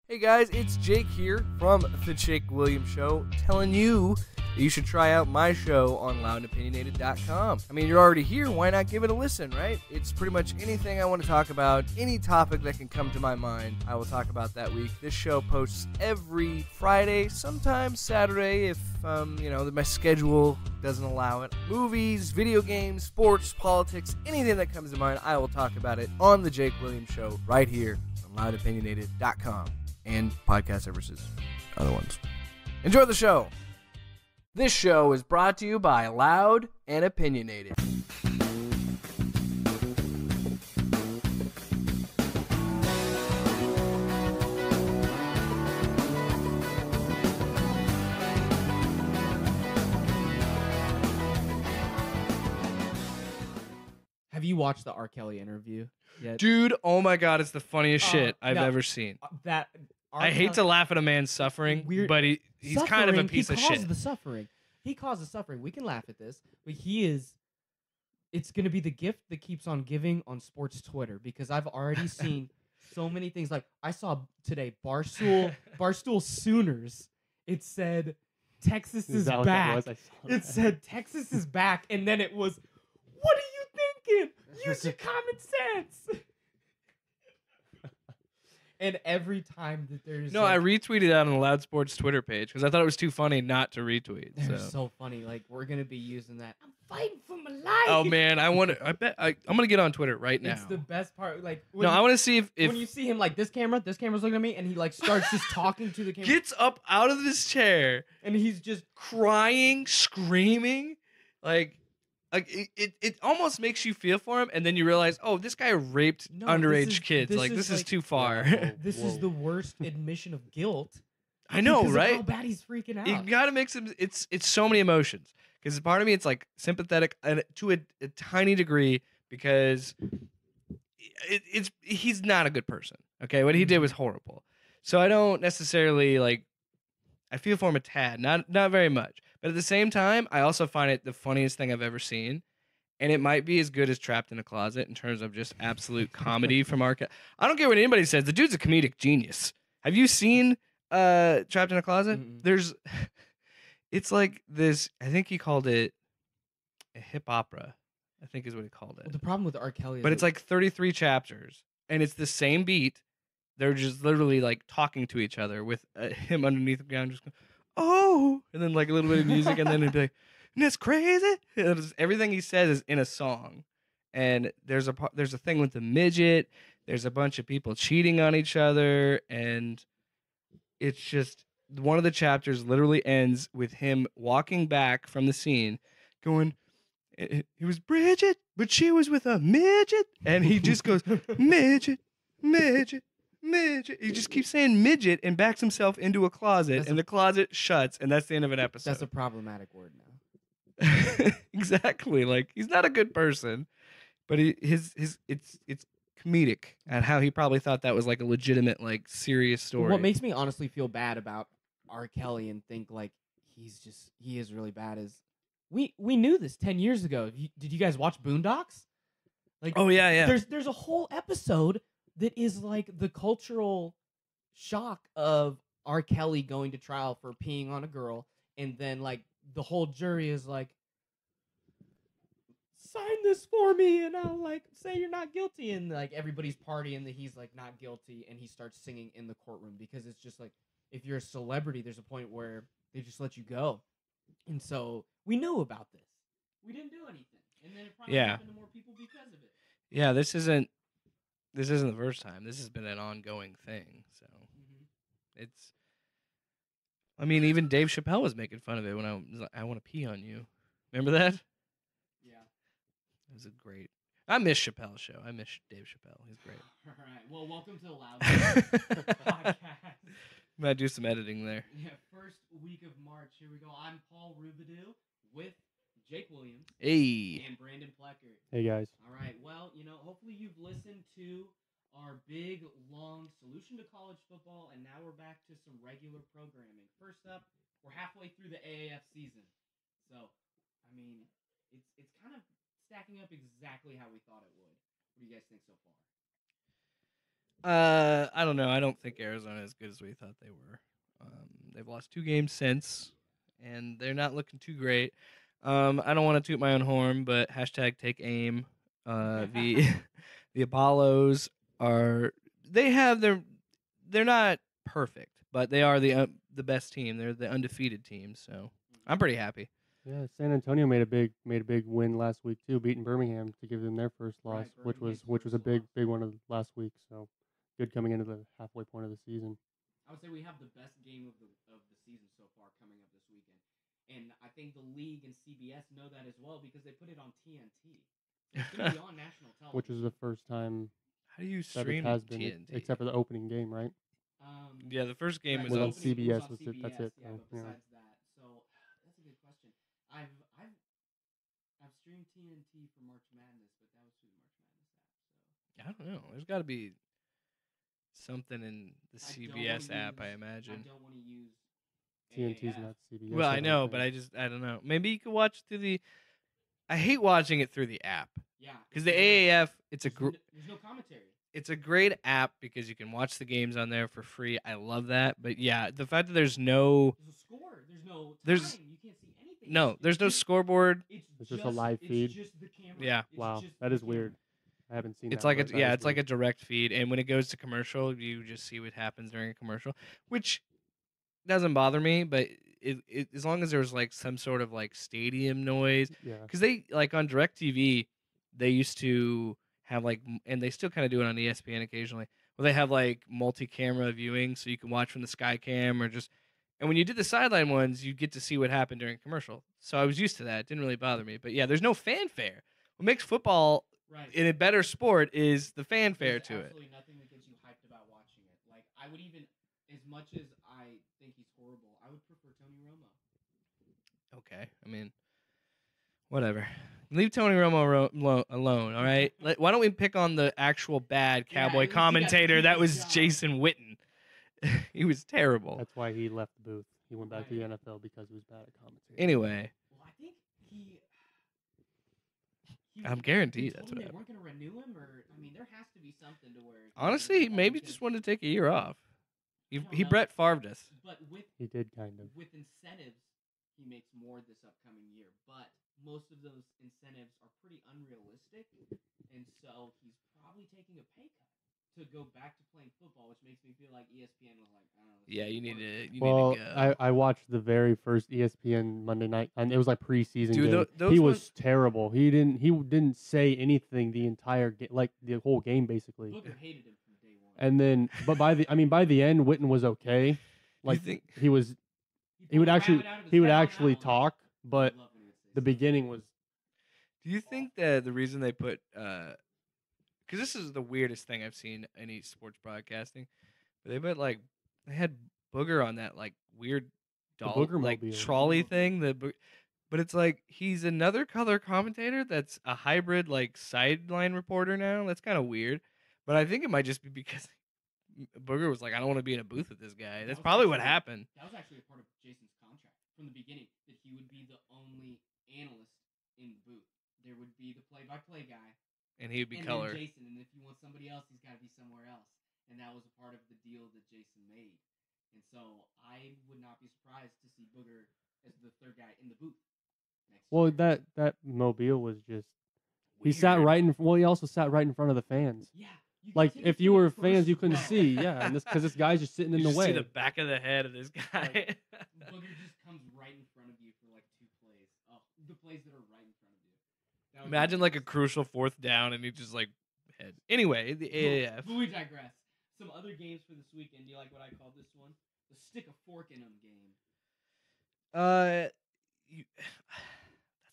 Hey guys, it's Jake here from The Jake Williams Show, telling you that you should try out my show on loudandopinionated.com. I mean, you're already here, why not give it a listen, right? It's pretty much anything I want to talk about, any topic that can come to my mind, I will talk about that week. This show posts every Friday, sometimes Saturday if, my schedule doesn't allow it. Movies, video games, sports, politics, anything that comes to mind, I will talk about it on The Jake Williams Show right here on loudandopinionated.com. And podcast services, other ones. Enjoy the show. This show is brought to you by Loud and Opinionated. Have you watched the R. Kelly interview yet? Dude, oh my god, it's the funniest shit I've ever seen. I hate to laugh at a man suffering, but he's kind of a piece of shit. He caused the suffering. We can laugh at this, but it's going to be the gift that keeps on giving on sports Twitter, because I've already seen so many things. Like, I saw today, Barstool Sooners. It said, Texas is back. It said, Texas is back, and then it was, what are you thinking? Use your common sense. And every time that there's... No, I retweeted that on the Loud Sports Twitter page because I thought it was too funny not to retweet. They're so funny. Like, we're going to be using that. I'm fighting for my life. Oh, man. I'm going to get on Twitter right now. It's the best part. Like, I want to see if... When you see him, like, this camera's looking at me, and he, like, starts just talking to the camera. Gets up out of this chair. And he's just... crying, screaming. Like it almost makes you feel for him, and then you realize, oh, this guy raped underage kids. This is too far. This is the worst admission of guilt. I know, right? Of how bad he's freaking out. You gotta mix him. It's so many emotions. Because part of me, it's like sympathetic to a tiny degree, because he's not a good person. Okay, what he did was horrible. So I don't necessarily like. I feel for him a tad, not very much. But at the same time, I also find it the funniest thing I've ever seen. And it might be as good as Trapped in a Closet in terms of just absolute comedy from our... I don't care what anybody says. The dude's a comedic genius. Have you seen Trapped in a Closet? Mm-mm. It's like this... I think he called it a hip opera, I think is what he called it. Well, the problem with R. Kelly is... But it's like 33 chapters. And it's the same beat. They're just literally like talking to each other with him underneath the ground just going, oh, and then like a little bit of music, and then it'd be like, and it's crazy. Everything he says is in a song, and there's a thing with the midget. There's a bunch of people cheating on each other, and it's just one of the chapters literally ends with him walking back from the scene, going, it was Bridget, but she was with a midget, and he just goes, midget, midget. Midget. He just keeps saying midget and backs himself into a closet, and the closet shuts, and that's the end of an episode. That's a problematic word now. Exactly. Like, he's not a good person, but it's comedic at how he probably thought that was like a legitimate, like, serious story. What makes me honestly feel bad about R. Kelly and think like he is really bad is we knew this 10 years ago. Did you guys watch Boondocks? Like, oh yeah. There's a whole episode that is like the cultural shock of R. Kelly going to trial for peeing on a girl, and then like the whole jury is like, sign this for me and I'll like say you're not guilty, and like everybody's partying that he's like not guilty, and he starts singing in the courtroom, because it's just like, if you're a celebrity, there's a point where they just let you go. And so we knew about this. We didn't do anything. And then it probably happened to more people because of it. Yeah, this isn't the first time. This has been an ongoing thing. So it's... I mean, even Dave Chappelle was making fun of it when I was like, I want to pee on you. Remember that? Yeah. It was a great... I miss Chappelle's show. I miss Dave Chappelle. He's great. All right. Well, welcome to the Loud Podcast. Might do some editing there. Yeah, first week of March. Here we go. I'm Paul Rubidoux with Jake Williams. Hey. And Brandon Pleckert. Hey, guys. All right. Well, hopefully you've listened to our big, long solution to college football, and now we're back to some regular programming. First up, we're halfway through the AAF season. So, I mean, it's kind of stacking up exactly how we thought it would. What do you guys think so far? I don't know. I don't think Arizona is as good as we thought they were. They've lost 2 games since, and they're not looking too great. I don't want to toot my own horn, but hashtag take aim. The the Apollos are they have their they're not perfect, but they are the best team. They're the undefeated team, so I'm pretty happy. Yeah, San Antonio made a big win last week too, beating Birmingham to give them their first loss, Right, which was a Birmingham's big first one of last week. So good coming into the halfway point of the season. I would say we have the best game of the season so far coming up this weekend, and I think the league and CBS know that as well because they put it on TNT. It's going to be on national television. Which is the first time How do you that it stream has been, TNT? except for the opening game, right? Yeah, the first game right, was on opening. CBS. was on CBS, That's it. Yeah, though, but besides that, so that's a good question. I've streamed TNT for March Madness, but that was through the March Madness app. So I don't know. There's got to be something in the CBS app, I imagine. I don't want to use TNT's AAF. not CBS. Well, I know, but I don't know. Maybe you could watch through the. I hate watching it through the app. Yeah, because the AAF, there's no commentary. It's a great app because you can watch the games on there for free. I love that. But yeah, the fact that there's a score, there's no time. You can't see anything. No, there's no scoreboard. It's just a live feed. It's just the camera. Yeah. Wow, that is weird. I haven't seen It's that. like it's like a direct feed, and when it goes to commercial, you just see what happens during a commercial, which doesn't bother me. But as long as there's like some sort of like stadium noise, Yeah. because they like on DirecTV, they used to have like, and they still kind of do it on ESPN occasionally, where they have like multi-camera viewing, so you can watch from the sky cam or just. And when you did the sideline ones, you get to see what happened during commercial. So I was used to that; it didn't really bother me. But yeah, there's no fanfare. What makes football in a better sport is the fanfare to it. Absolutely nothing that gets you hyped about watching it. Like I would even, as much as I think he's horrible, I would prefer Tony Romo. Okay, I mean, whatever. Leave Tony Romo alone, all right? Why don't we pick on the actual bad Cowboy commentator? That was Jason Witten. He was terrible. That's why he left the booth. He went back to the NFL because he was bad at commentating. Anyway. Well, I think he I'm guaranteed that's what they weren't going to renew him, or I mean, there has to be something to where. Honestly, maybe just wanted to take a year off. He Brett Favre'd us. But he did kind of. With incentives, he makes more this upcoming year. But most of those incentives are pretty unrealistic, and so he's probably taking a pay cut to go back to playing football, which makes me feel like ESPN was like, I don't know. Yeah, you need to go. I watched the very first ESPN Monday night, and it was like preseason game. He was terrible. He didn't say anything the entire game, like the whole game basically. Booker hated him from day one. And then, but by the end, Witten was okay. Like he would actually talk, but the beginning was. Do you think that the reason they put because this is the weirdest thing I've seen any sports broadcasting, but they had Booger on that like weird doll like trolley thing. But it's like he's another color commentator that's a hybrid like sideline reporter now. That's kind of weird. But I think it might just be because Booger was like, I don't want to be in a booth with this guy. That's probably what happened. That was actually a part of Jason's contract from the beginning, that he would be the only analyst in the booth. There would be the play-by-play guy. And he would be color. Then Jason, and if you want somebody else, he's got to be somewhere else. And that was a part of the deal that Jason made. And so I would not be surprised to see Booger as the third guy in the booth next year. That mobile was just weird. He also sat right in front of the fans. Yeah. Like if you were fans, you couldn't see. Yeah, and because this guy's just sitting in the way. See the back of the head of this guy. Booger just comes right in front of you for like 2 plays. Oh, the plays that are right in front of you. Imagine like a crucial 4th down and he just like head. Anyway, the AAF. But we digress. Some other games for this weekend. Do you like what I called this one? The stick a fork in them game. That's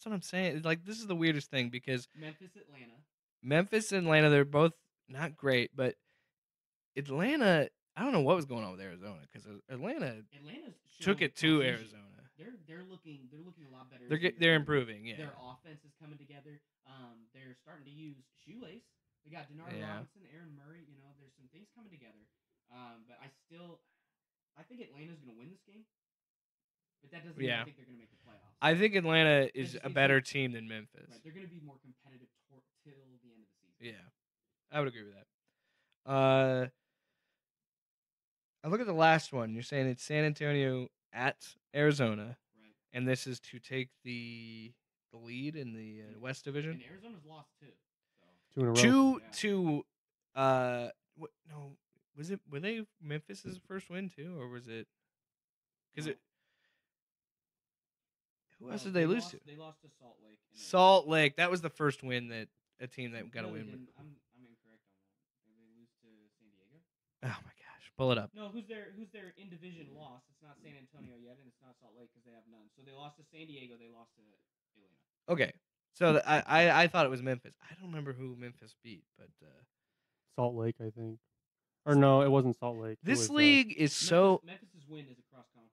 what I'm saying. Like this is the weirdest thing because Memphis, Atlanta, they're both not great, but Atlanta, I don't know what was going on with Arizona because Atlanta took it to Arizona. They're looking a lot better. They're improving. Yeah, their offense is coming together. They're starting to use shoelace. They got Denard Robinson, Aaron Murray. You know, there's some things coming together. But I think Atlanta's going to win this game. But that doesn't mean I think they're going to make the playoffs. I think Atlanta is a better team than Memphis. Right, they're going to be more competitive till the end of the season. Yeah, I would agree with that. I look at the last one. You're saying it's San Antonio at Arizona, Right. and this is to take the lead in the West Division. And Arizona's lost 2. So. 2 in a row. No, were they Memphis's first win too, or was it? Because who else did they lose to? They lost to Salt Lake. Salt Lake. That was the first win that a team that got a win. I'm incorrect on that. Did they lose to San Diego? Oh my gosh, pull it up. No, who's their in division loss? It's not San Antonio yet, and it's not Salt Lake because they have none. So they lost to San Diego. They lost to Atlanta. Okay, so I thought it was Memphis. I don't remember who Memphis beat, but Salt Lake, I think. Or no, it wasn't Salt Lake. This league is so. Memphis's win is a cross conference.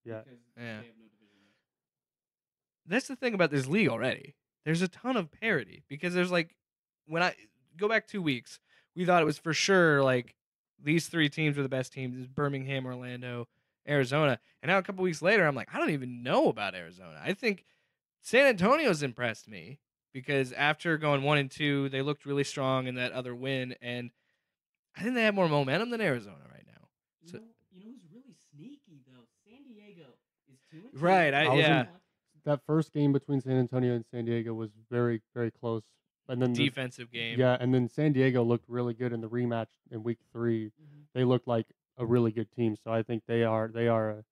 Yeah. Because they have no division. That's the thing about this league already. There's a ton of parity because there's like, when I go back 2 weeks, we thought it was for sure like these 3 teams were the best teams: is Birmingham, Orlando, Arizona. And now a couple weeks later, I'm like, I don't even know about Arizona. I think San Antonio's impressed me because after going 1-2, they looked really strong in that other win, and I think they have more momentum than Arizona right now. You know who's really sneaky though? San Diego is 2-2. Right. That first game between San Antonio and San Diego was very, very close. And then defensive game. Yeah, and then San Diego looked really good in the rematch in week 3. Mm-hmm. They looked like a really good team. So I think they are a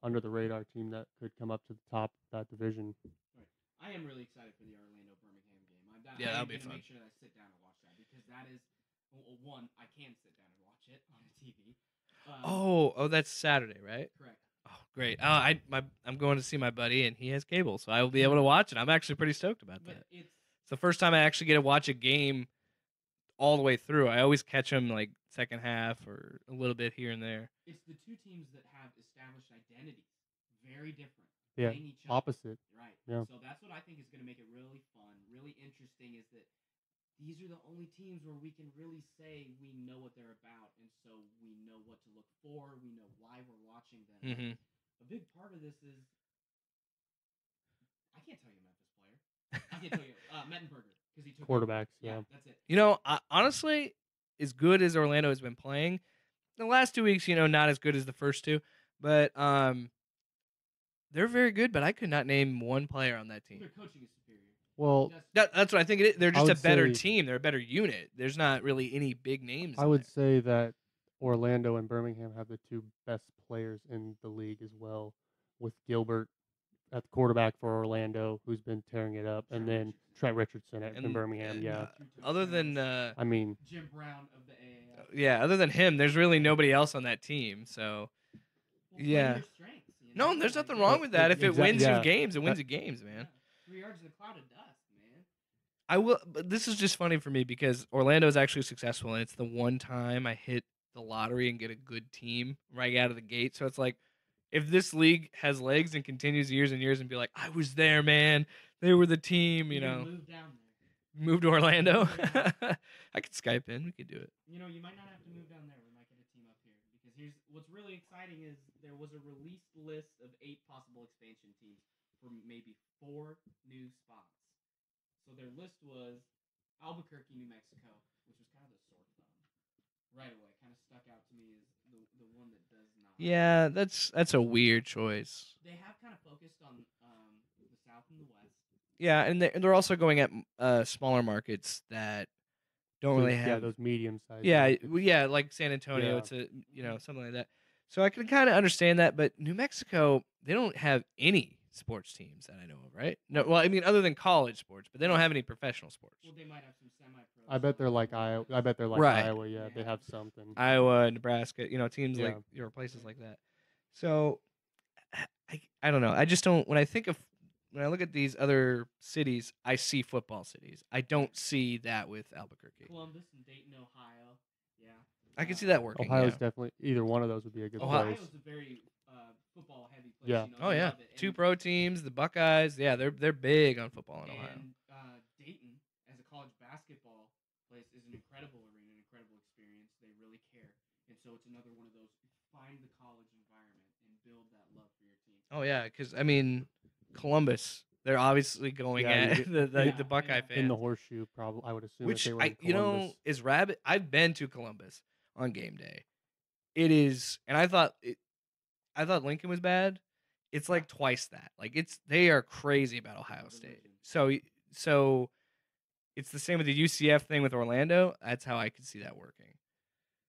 under the radar team that could come up to the top of that division. Right. I am really excited for the Orlando Birmingham game. That'll be fun. Make sure that I sit down and watch that because that is one I can sit down and watch it on a TV. That's Saturday, right? Correct. Oh, great. I'm going to see my buddy, and he has cable, so I will be able to watch it. I'm actually pretty stoked about that. It's the first time I actually get to watch a game all the way through. I always catch them like second half or a little bit here and there. It's the 2 teams that have established identities. Very different. Yeah, opposite. Right. Yeah. So that's what I think is going to make it really fun, really interesting, is that these are the only teams where we can really say we know what they're about, and so we know what to look for. We know why we're watching them. Mm-hmm. A big part of this is I can't tell you a Memphis player. I can't tell you Mettenberger because he took quarterbacks. Yeah, that's it. Honestly, as good as Orlando has been playing, the last 2 weeks, not as good as the first 2, but they're very good. But I could not name one player on that team. Their coaching is superior. Well, that's what I think it is. They're just a better team. They're a better unit. There's not really any big names. I would say that Orlando and Birmingham have the 2 best players in the league as well, with Gilbert at the quarterback for Orlando, who's been tearing it up, and then Trent Richardson in Birmingham. Yeah. Other than Jim Brown of the AAF. Yeah. Other than him, there's really nobody else on that team. So. Yeah. No, there's nothing wrong with that. If it wins you games, it wins you games, man. 3 yards in a cloud of dust, man. I will, but this is just funny for me because Orlando is actually successful, and it's the one time I hit the lottery and get a good team right out of the gate. So it's like, if this league has legs and continues years and years and be like, I was there, man. They were the team, Move down there. Move to Orlando. I could Skype in. We could do it. You might not have to move down there. We might get a team up here because what's really exciting is there was a released list of 8 possible expansion teams for maybe 4 new spots. So their list was Albuquerque, New Mexico, which was kind of a sore thumb. Right away, kind of stuck out to me as the one that does not. Yeah, that's a weird choice. They have kind of focused on the South and the West. Yeah, and they're also going at smaller markets that don't really have those medium sized. Yeah, like San Antonio. It's a something like that. So I can kind of understand that, but New Mexico, they don't have any sports teams that I know of, right? No, well, I mean, other than college sports, but they don't have any professional sports. Well, they might have some semi-pro. I bet they're like Iowa. Iowa. Yeah, they have something. Iowa, Nebraska, teams like places like that. So I don't know. I just don't. When I look at these other cities, I see football cities. I don't see that with Albuquerque. Columbus and Dayton, Ohio. Yeah. I can see that working. Ohio's definitely either one of those would be a good place. Ohio's a very football heavy place. Yeah. 2 pro teams, the Buckeyes. Yeah, they're big on football in Ohio. And Dayton, as a college basketball place, is an incredible arena, an incredible experience. They really care, and so it's another one of those. Find the college environment and build that love for your team. Oh yeah, because I mean, Columbus they're obviously going Yeah, at you- the yeah, Buckeye yeah. fans. in the horseshoe, probably I would assume Which if they were in Columbus. is Rabbit. I've been to Columbus on game day. It is, and I thought Lincoln was bad. It's like twice that. Like they are crazy about Ohio State. So it's the same with the UCF thing with Orlando. That's how I could see that working.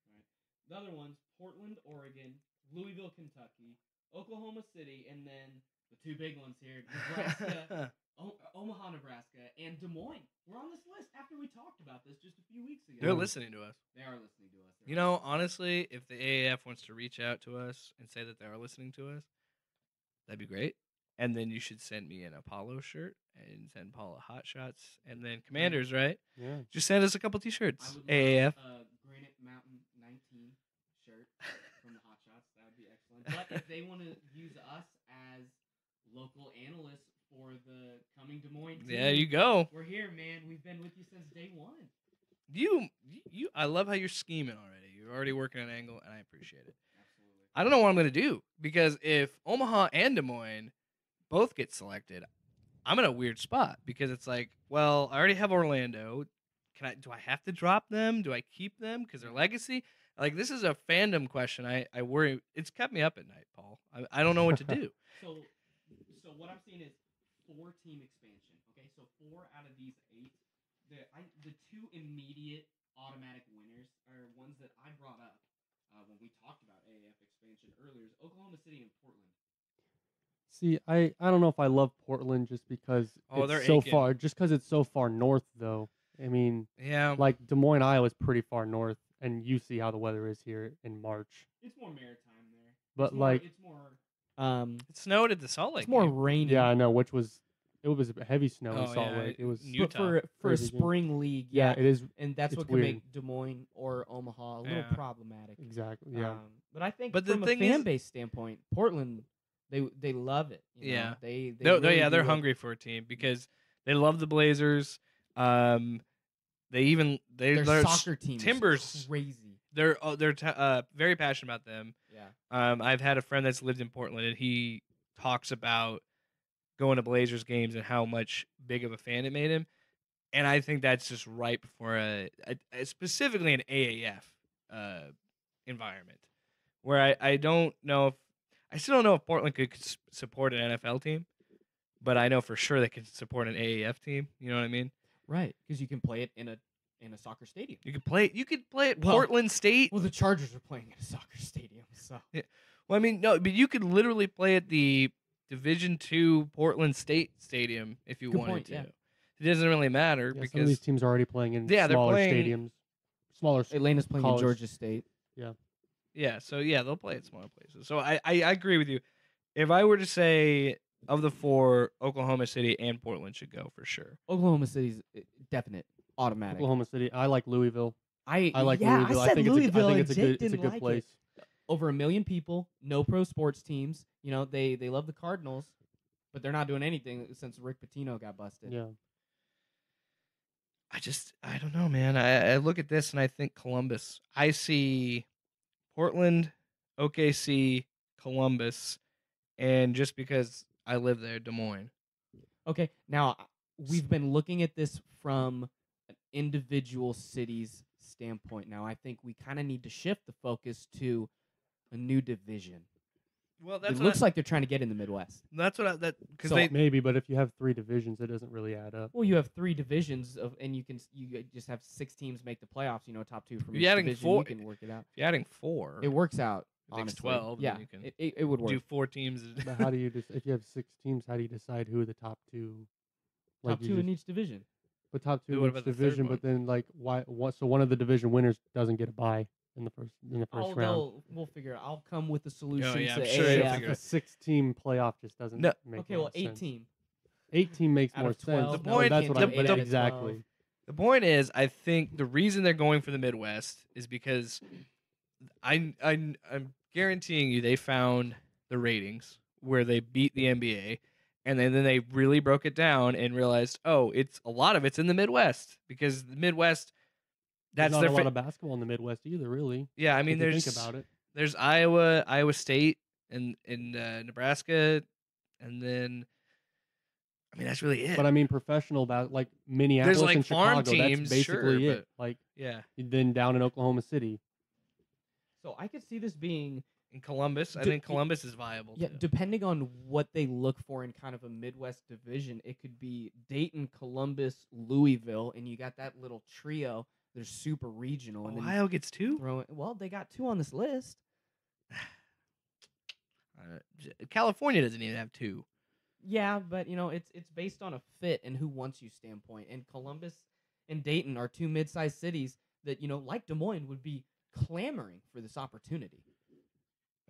Right. The other ones: Portland, Oregon; Louisville, Kentucky; Oklahoma City, and then the two big ones here: Nebraska, Omaha, Nebraska, and Des Moines. We're on this list after we talked about this just a few weeks ago. They're listening to us. They are listening to us. You know, honestly, if the AAF wants to reach out to us and say that they are listening to us, that'd be great. And then you should send me an Apollo shirt and send Paula Hot Shots and then Commanders, right? Yeah. Just send us a couple T-shirts. I would AAF. love a Granite Mountain 19 shirt from the Hot Shots. That would be excellent. But if they want to use us as local analysts for the coming Des Moines team, There you go. we're here, man. We've been with you since day one. You. I love how you're scheming already. You're already working an angle, and I appreciate it. Absolutely. I don't know what I'm going to do because if Omaha and Des Moines both get selected, I'm in a weird spot because it's like, well, I already have Orlando. Do I have to drop them? Do I keep them because they're legacy? Like, this is a fandom question. I worry. It's kept me up at night, Paul. I don't know what to do. So what I'm seeing is 4-team expansion. Okay, so 4 out of these 8. The 2 immediate automatic winners are ones that I brought up when we talked about AAF expansion earlier. Is Oklahoma City and Portland. See, I don't know if I love Portland just because they're it's so aching. far. Just because it's so far north, though. I mean, Yeah. like Des Moines, Iowa is pretty far north, and you see how the weather is here in March. It's more maritime there. But, like- it's more It snowed at the Salt Lake. it's more game. rainy. Yeah, I know. It was heavy snow in Oh, Salt yeah, Lake. It was Utah. But for a Crazy game. spring league, yeah, it is and that's it's what can weird. make Des Moines or Omaha a little Yeah. problematic. exactly. Yeah, But I think But the from a thing fan is- base standpoint, Portland, they love it. You know? Yeah. they They're really do it. hungry for a team because they love the Blazers. Their they're soccer team Timbers. is crazy. They're very passionate about them. Yeah. I've had a friend that's lived in Portland, and he talks about going to Blazers games and how much big of a fan it made him. And I think that's just ripe for a specifically an AAF environment, where I don't know if I still don't know if Portland could support an NFL team, but I know for sure they can support an AAF team. You know what I mean? Right, because you can play it in a soccer stadium. You could play at Well- Portland State. Well, the Chargers are playing in a soccer stadium, so Well, I mean, no, but you could literally play at the Division II Portland State Stadium if you Good wanted point, to. yeah. It doesn't really matter yeah. Some of these because teams are already playing in Yeah, they're smaller playing- stadiums, smaller. Atlanta's playing college. in Georgia State. they'll play at smaller places. So I agree with you. If I were to say of the 4, Oklahoma City and Portland should go for sure. Oklahoma City's definite, automatic. Oklahoma City. I like Louisville. I like yeah, Louisville. I said think Louisville. it's a and Jake good. It's a didn't good like place. It. Over 1 million people, no pro sports teams. You know, they love the Cardinals, but they're not doing anything since Rick Pitino got busted. Yeah. I don't know, man. I look at this and I think Columbus. I see Portland, OKC, Columbus, and just because I live there, Des Moines. Okay, now we've been looking at this from an individual city's standpoint. Now I think we kind of need to shift the focus to a new division. Well, It looks like they're trying to get in the Midwest. that's what because So- they Maybe, but if you have 3 divisions, it doesn't really add up. Well, you have 3 divisions and you just have 6 teams make the playoffs. You know, top 2 from If each you're adding division. 4 You can work it out. if you're adding 4, It works out. It makes honestly. 12, Yeah, then you can it would work. do 4 teams. But how do you if you have 6 teams? How do you decide who are the top 2? Top you 2 in just- each division. But top 2 Who in what each about the third division. one? But then like why? What? So one of the division winners doesn't get a bye in the first round. We'll figure it. I'll come with the solution yeah, to I'm sure you'll AAF. figure A it. 6-team playoff just doesn't No. make Okay, a lot well, of sense. 18. 8-team makes Out more of 12. sense. The point- that's what can't I'm. do But 8 out of exactly. 12. The point is, I think the reason they're going for the Midwest is because I'm guaranteeing you they found the ratings where they beat the NBA, and then they really broke it down and realized, oh, it's a lot of it's in the Midwest because the Midwest. There's That's not their a lot of basketball in the Midwest either, really. yeah. I mean, if you there's think about it. there's Iowa State, and Nebraska, and then I mean, that's really it. But I mean, professional like Minneapolis like, and farm Chicago, teams, that's sure, basically but it. Like yeah. then down in Oklahoma City. So I could see this being In Columbus, I D- think Columbus is viable yeah, too. depending on what they look for in kind of a Midwest division, it could be Dayton, Columbus, Louisville, and you got that little trio. They're super regional, and then Ohio gets 2. well, they got 2 on this list. California doesn't even have 2. Yeah, but it's based on a fit and who wants you standpoint. And Columbus and Dayton are 2 mid-sized cities that like Des Moines would be clamoring for this opportunity.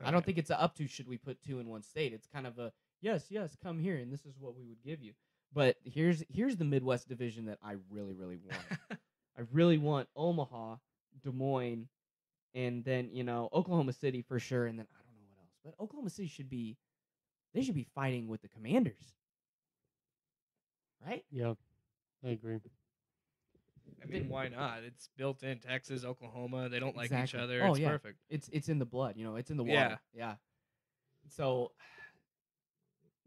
I don't think it's a up to should we put 2 in one state. It's kind of a yes, come here and this is what we would give you. But here's the Midwest division that I really want. I really want Omaha, Des Moines, and then Oklahoma City for sure, and then I don't know what else. But Oklahoma City should be fighting with the Commanders, right? Yeah, I agree. I mean, why not? It's built in Texas, Oklahoma. They don't like each Exactly. other. Oh, It's yeah. perfect. It's in the blood, it's in the Yeah. water. Yeah. So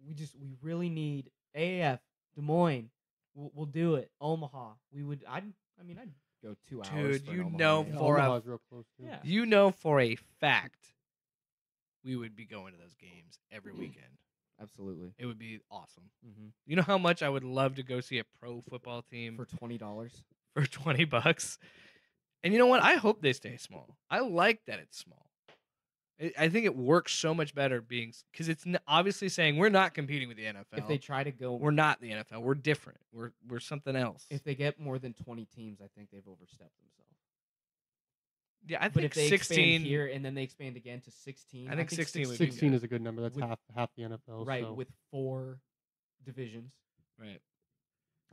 we really need AAF, Des Moines. We'll do it. Omaha. I'd go 2 hours. Dude, for an you Omaha know game. for a- Omaha's real close too. Yeah. You know for a fact we would be going to those games every weekend. Absolutely. It would be awesome. Mm-hmm. You know how much I would love to go see a pro football team For $20. for $20? And you know what? I hope they stay small. I like that it's small. I think it works so much better because it's obviously saying we're not competing with the NFL. If they try to go, we're not the NFL. We're different. We're something else. if they get more than 20 teams, I think they've overstepped themselves. Yeah, I But think if they 16 expand here and then they expand again to 16, I think 16 would be 16 good. is a good number. That's With- half the NFL. right so. with 4 divisions. Right.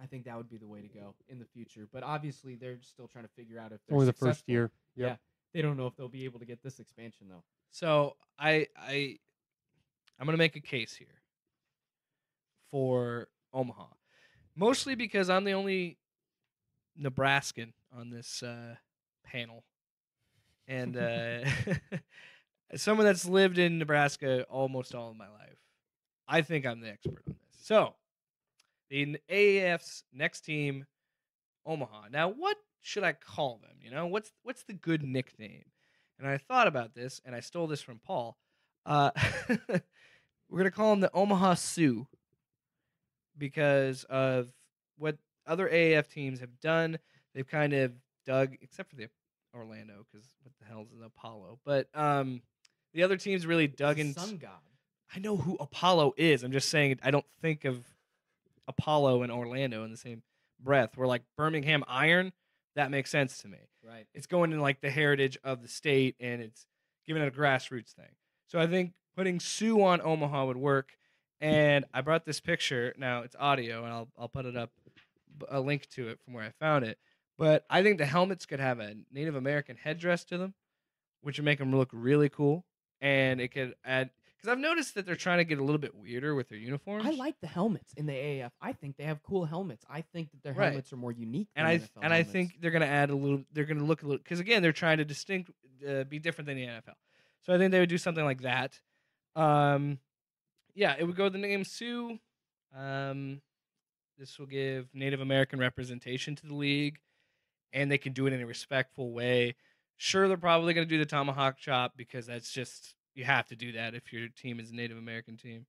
I think that would be the way to go in the future. But obviously, they're still trying to figure out if It's they're only the first successful. year. Yep. Yeah. They don't know if they'll be able to get this expansion though. So I'm gonna make a case here for Omaha, mostly because I'm the only Nebraskan on this panel, and someone that's lived in Nebraska almost all of my life. I think I'm the expert on this. So the AAF's next team, Omaha. Now, what should I call them? You know, what's the good nickname? And I thought about this, and I stole this from Paul. We're gonna call them the Omaha Sioux because of what other AAF teams have done. They've kind of dug, except for the Orlando, because what the hell is an Apollo? But the other teams really dug It's into. a sun god. I know who Apollo is. I'm just saying I don't think of Apollo and Orlando in the same breath. We're like Birmingham Iron. That makes sense to me. Right. It's going in like the heritage of the state, and it's giving it a grassroots thing. So I think putting Sioux on Omaha would work. And I brought this picture. Now it's audio, and I'll put it up, a link to it from where I found it. But I think the helmets could have a Native American headdress to them, which would make them look really cool. And it could add, because I've noticed that they're trying to get a little bit weirder with their uniforms. I like the helmets in the AAF. I think they have cool helmets. I think that their Right. helmets are more unique. And than I NFL and I helmets. think they're gonna add a little. They're gonna look a little, because again, they're trying to be different than the NFL. So I think they would do something like that. Yeah, it would go with the name Sioux. This will give Native American representation to the league, and they can do it in a respectful way. Sure, they're probably gonna do the tomahawk chop because that's just, you have to do that if your team is a Native American team.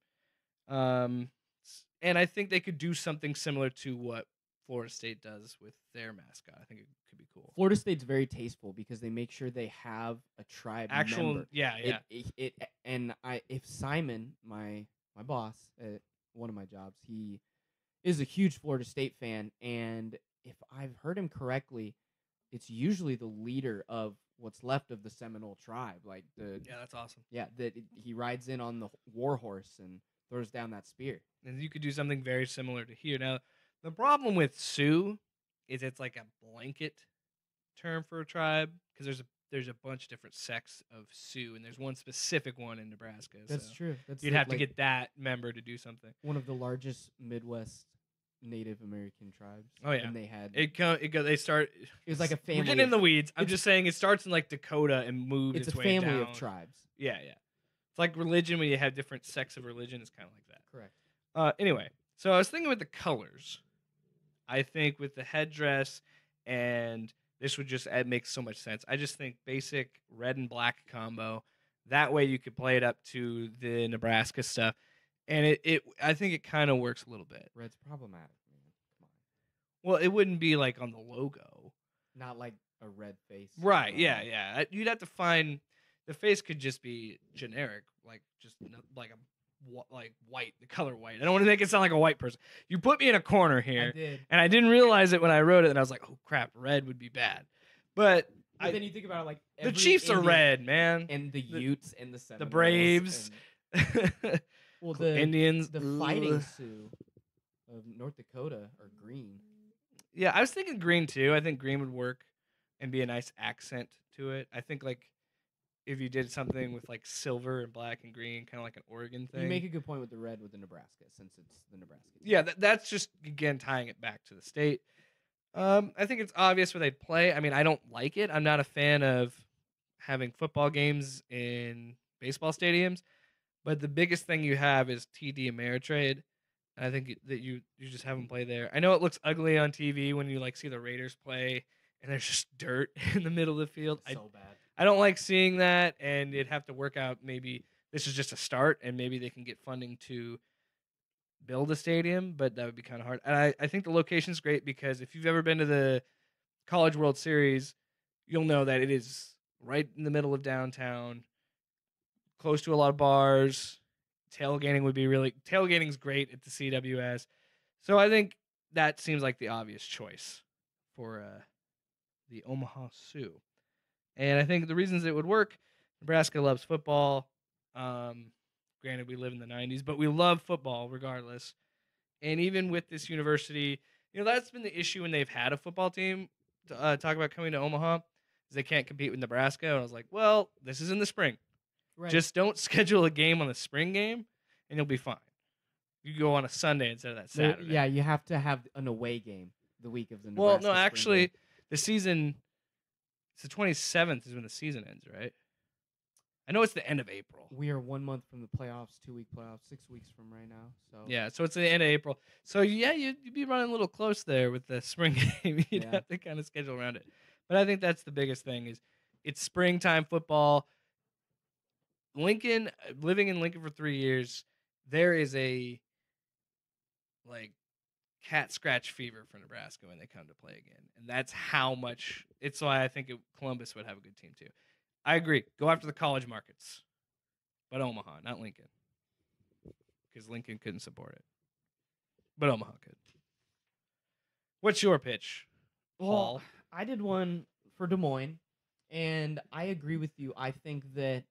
And I think they could do something similar to what Florida State does with their mascot. I think it could be cool. Florida State's very tasteful because they make sure they have a tribe Actual, member. yeah. If Simon, my boss at one of my jobs, he is a huge Florida State fan, and if I've heard him correctly, it's usually the leader of what's left of the Seminole tribe. Like Yeah, that's awesome. that he rides in on the war horse and throws down that spear. And you could do something very similar to here. Now, the problem with Sioux is it's like a blanket term for a tribe, because there's a bunch of different sects of Sioux, and there's one specific one in Nebraska. That's so true. That's You'd have to get that member to do something. one of the largest Midwest Native American tribes. Oh, yeah. and they had They start. it was like a family. We're getting in the weeds. I'm it's- just saying it starts in like Dakota and moves It's its a way family down. of tribes. Yeah. It's like religion when you have different sects of religion. It's kind of like that. Correct. Anyway, So I was thinking with the colors. I think with the headdress, and this would just make so much sense. I just think basic red and black combo. That way you could play it up to the Nebraska stuff, and I think it kind of works a little bit. Red's problematic, man. Come Well, it wouldn't be like on the logo, on. Not like a red face. right? Yeah. You'd have to find the face could just be generic, like just like like white, the color white. I don't want to make it sound like a white person. You put me in a corner here. I did. And I didn't realize it when I wrote it, and I was like, "Oh crap, red would be bad." But then you think about it, like the Chiefs are red, man. and the Utes and the Seminoles, Braves. and, well, the Indians, the Fighting Sioux of North Dakota are green. Yeah, I was thinking green too. I think green would work and be a nice accent to it. I think like if you did something with like silver and black and green, kind of like an Oregon thing. You make a good point with the red with the Nebraska, since it's the Nebraska team. Yeah, that's just again tying it back to the state. I think it's obvious where they'd play. I mean, I don't like it. I'm not a fan of having football games in baseball stadiums, but the biggest thing you have is TD Ameritrade. And I think that you just have them play there. I know it looks ugly on TV when you like see the Raiders play and there's just dirt in the middle of the field. So bad. I don't like seeing that, and it'd have to work out. Maybe this is just a start, and maybe they can get funding to build a stadium, but that would be kind of hard. And I think the location's great because if you've ever been to the College World Series, you'll know that it is right in the middle of downtown, close to a lot of bars. Tailgating's great at the CWS. So I think that seems like the obvious choice for the Omaha Sioux. And I think the reasons it would work, Nebraska loves football. Granted, we live in the 90s, but we love football regardless. And even with this university, that's been the issue when they've had a football team talk about coming to Omaha, is they can't compete with Nebraska. And I was like, well, this is in the spring. Right. Just don't schedule a game on the spring game, and you'll be fine. You go on a Sunday instead of that Saturday. Yeah, you have to have an away game the week of the Nebraska Well, no, spring actually, game. the season, it's the 27th is when the season ends, right? I know it's the end of April. We are 1 month from the playoffs, 2-week playoffs, 6 weeks from right now. So Yeah, so it's the end of April. So, yeah, you'd be running a little close there with the spring game. You'd Yeah. have to kind of schedule around it. But I think that's the biggest thing is it's springtime football. Lincoln, living in Lincoln for 3 years, there is a, like, cat scratch fever for Nebraska when they come to play again. And that's how much, it's why I think Columbus would have a good team too. I agree. Go after the college markets. But Omaha, not Lincoln. Because Lincoln couldn't support it. But Omaha could. What's your pitch, Paul? Well, I did one for Des Moines, and I agree with you. I think that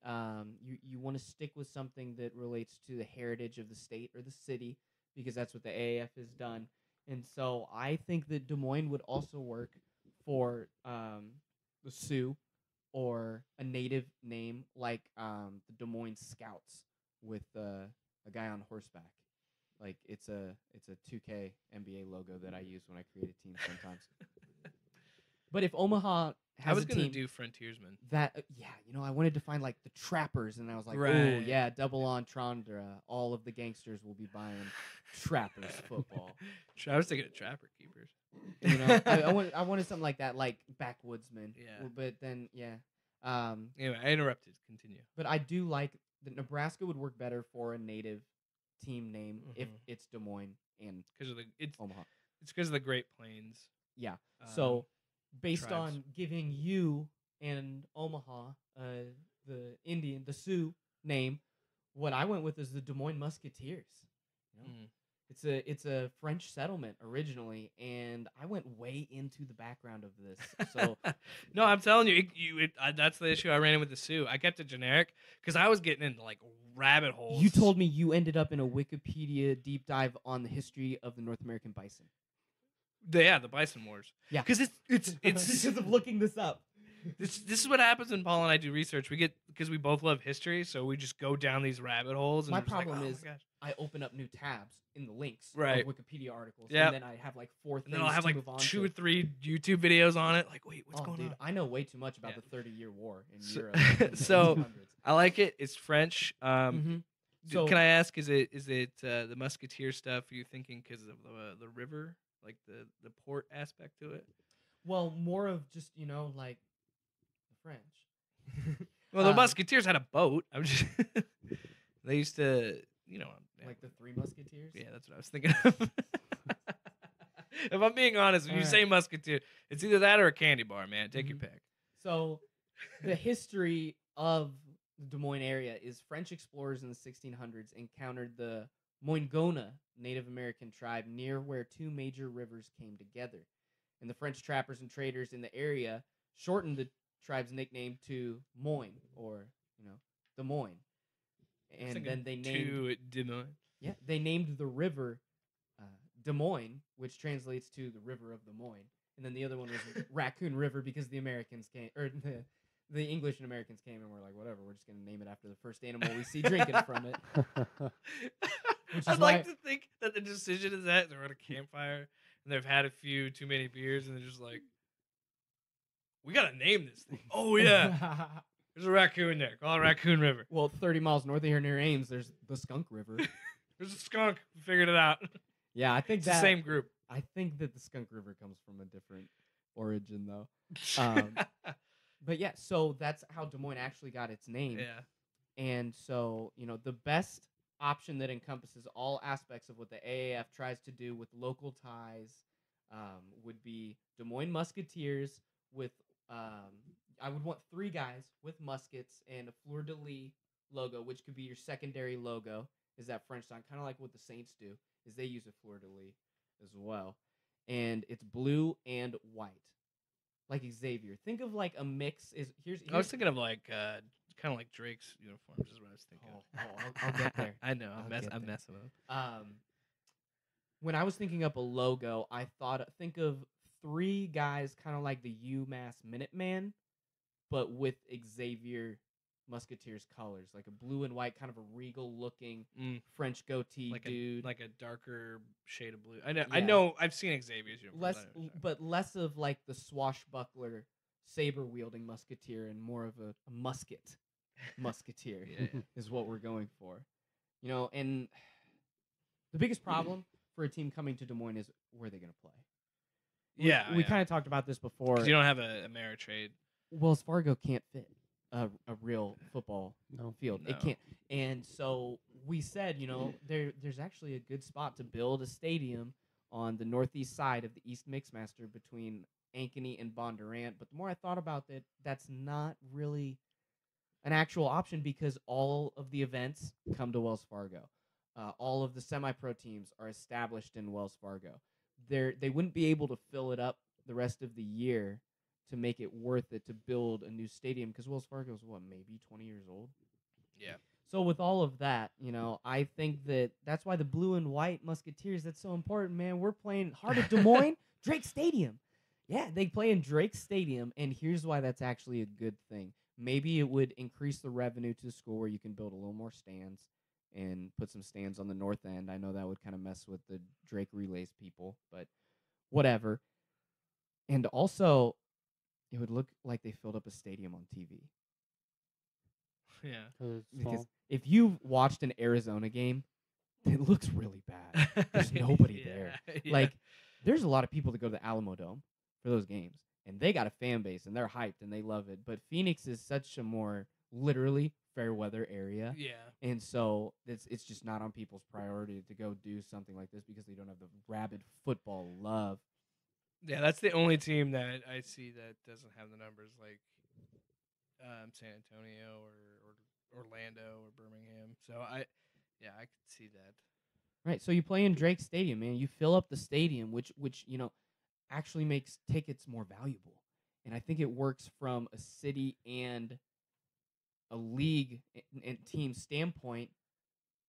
you want to stick with something that relates to the heritage of the state or the city, because that's what the AAF has done. And so I think that Des Moines would also work for the Sioux, or a native name like the Des Moines Scouts with a guy on horseback. Like it's a 2K NBA logo that I use when I create a team sometimes. But if Omaha has I was a going to team do Frontiersman. that, I wanted to find like the Trappers, and I was like, oh Right. yeah, double entendre. All of the gangsters will be buying Trappers football. I was thinking of Trapper Keepers. I wanted something like that, like Backwoodsman. Yeah. But then, yeah. Anyway, I interrupted. Continue. But I do like that Nebraska would work better for a native team name if it's Des Moines and Because of Omaha. it's because of the Great Plains. Yeah. So based tribes. on giving you and Omaha the Sioux name, what I went with is the Des Moines Musketeers. It's a French settlement originally, and I went way into the background of this. So No, I'm telling you, that's the issue I ran in with the Sioux. I kept it generic because I was getting into like rabbit holes. you told me you ended up in a Wikipedia deep dive on the history of the North American bison. the Bison Wars. Yeah. Because it's because of looking this up. this is what happens when Paul and I do research. We get, because we both love history, so we just go down these rabbit holes. And My we're just like, problem oh is my gosh. I open up new tabs in the links Right. of Wikipedia articles, Yep. and then I have like 4 And things then I'll have to like move on 2 to. or 3 YouTube videos on it. Like, wait, what's going dude, on? I know way too much about Yeah. the 30-year war in So- Europe. in the so- 1800s. I like it. It's French. Mhm. So Can I ask? Is it the Musketeer stuff? Are you thinking because of the river, like the port aspect to it? well, more of just like the French, Well, the Um, Musketeers had a boat. I'm just they used to, yeah, like the Three Musketeers. yeah, that's what I was thinking of. If I'm being honest, when you All say right. Musketeer, it's either that or a candy bar, man. Take your Mhm. pick. So, the history of the Des Moines area is French explorers in the 1600s encountered the Moingona Native American tribe near where two major rivers came together. And the French trappers and traders in the area shortened the tribe's nickname to Moine, or, Des Moines. I was And thinking then they named, two Des Moines. they named the river uh, Des Moines, which translates to the River of Des Moines. And then the other one was Raccoon River because the Americans came, or the English and Americans came and were like, whatever, we're just going to name it after the first animal we see drinking from it. Which is I'd why- like to think that the decision is that they're at a campfire and they've had a few too many beers and they're just like, we got to name this thing. Oh, yeah. There's a raccoon there. Call it Raccoon River. Well, 30 miles north of here near Ames, there's the Skunk River. There's a skunk. We figured it out. Yeah, I think It's that the same group. I think that the Skunk River comes from a different origin, though. But yeah, so that's how Des Moines actually got its name. Yeah. And so, the best option that encompasses all aspects of what the AAF tries to do with local ties would be Des Moines Musketeers with, I would want 3 guys with muskets and a fleur-de-lis logo, which could be your secondary logo, is that French sign, kind of like what the Saints do, is they use a fleur-de-lis as well. And it's blue and white. Like Xavier. Think of like a mix. Here's I was thinking of like, kind of like Drake's uniforms is what I was thinking. I'll get there. I know. I'll I'm get there. messing up. When I was thinking up a logo, I think of 3 guys kind of like the UMass Minuteman, but with Xavier Musketeers colors, like a blue and white, kind of a regal looking French goatee Like dude. like a darker shade of blue. I know. I Yeah. know. I've seen Xavier's uniforms. Less, I know what you're talking but less of like the swashbuckler, saber wielding musketeer, and more of a musket musketeer Yeah, yeah. is what we're going for. And the biggest problem for a team coming to Des Moines is where they're going to play. Yeah, we yeah. kind of talked about this before. 'Cause you don't have a Ameritrade. Wells Fargo can't fit a real football field. No. It can't. And so we said, there's actually a good spot to build a stadium on the northeast side of the East Mixmaster between Ankeny and Bondurant. But the more I thought about it, that's not really an actual option because all of the events come to Wells Fargo. All of the semi-pro teams are established in Wells Fargo. They wouldn't be able to fill it up the rest of the year to make it worth it to build a new stadium because Wells Fargo is maybe 20 years old. Yeah. So with all of that, I think that's why the blue and white Musketeers, that's so important, man. We're playing Heart of Des Moines, Drake Stadium. Yeah, they play in Drake Stadium, and here's why that's actually a good thing. Maybe it would increase the revenue to the school where you can build a little more stands and put some stands on the north end. I know that would kind of mess with the Drake Relays people, but whatever. And also, it would look like they filled up a stadium on TV. Yeah. Because if you've watched an Arizona game, it looks really bad. There's nobody there. Yeah. Like, there's a lot of people that go to the Alamo Dome for those games, and they got a fan base, and they're hyped, and they love it. But Phoenix is such a more literally fair weather area. Yeah. And so it's just not on people's priority to go do something like this because they don't have the rabid football love. Yeah, that's the only team that I see that doesn't have the numbers like San Antonio or Orlando or Birmingham. So I could see that. Right. So you play in Drake Stadium, man. You fill up the stadium, which actually makes tickets more valuable. And I think it works from a city and a league and team standpoint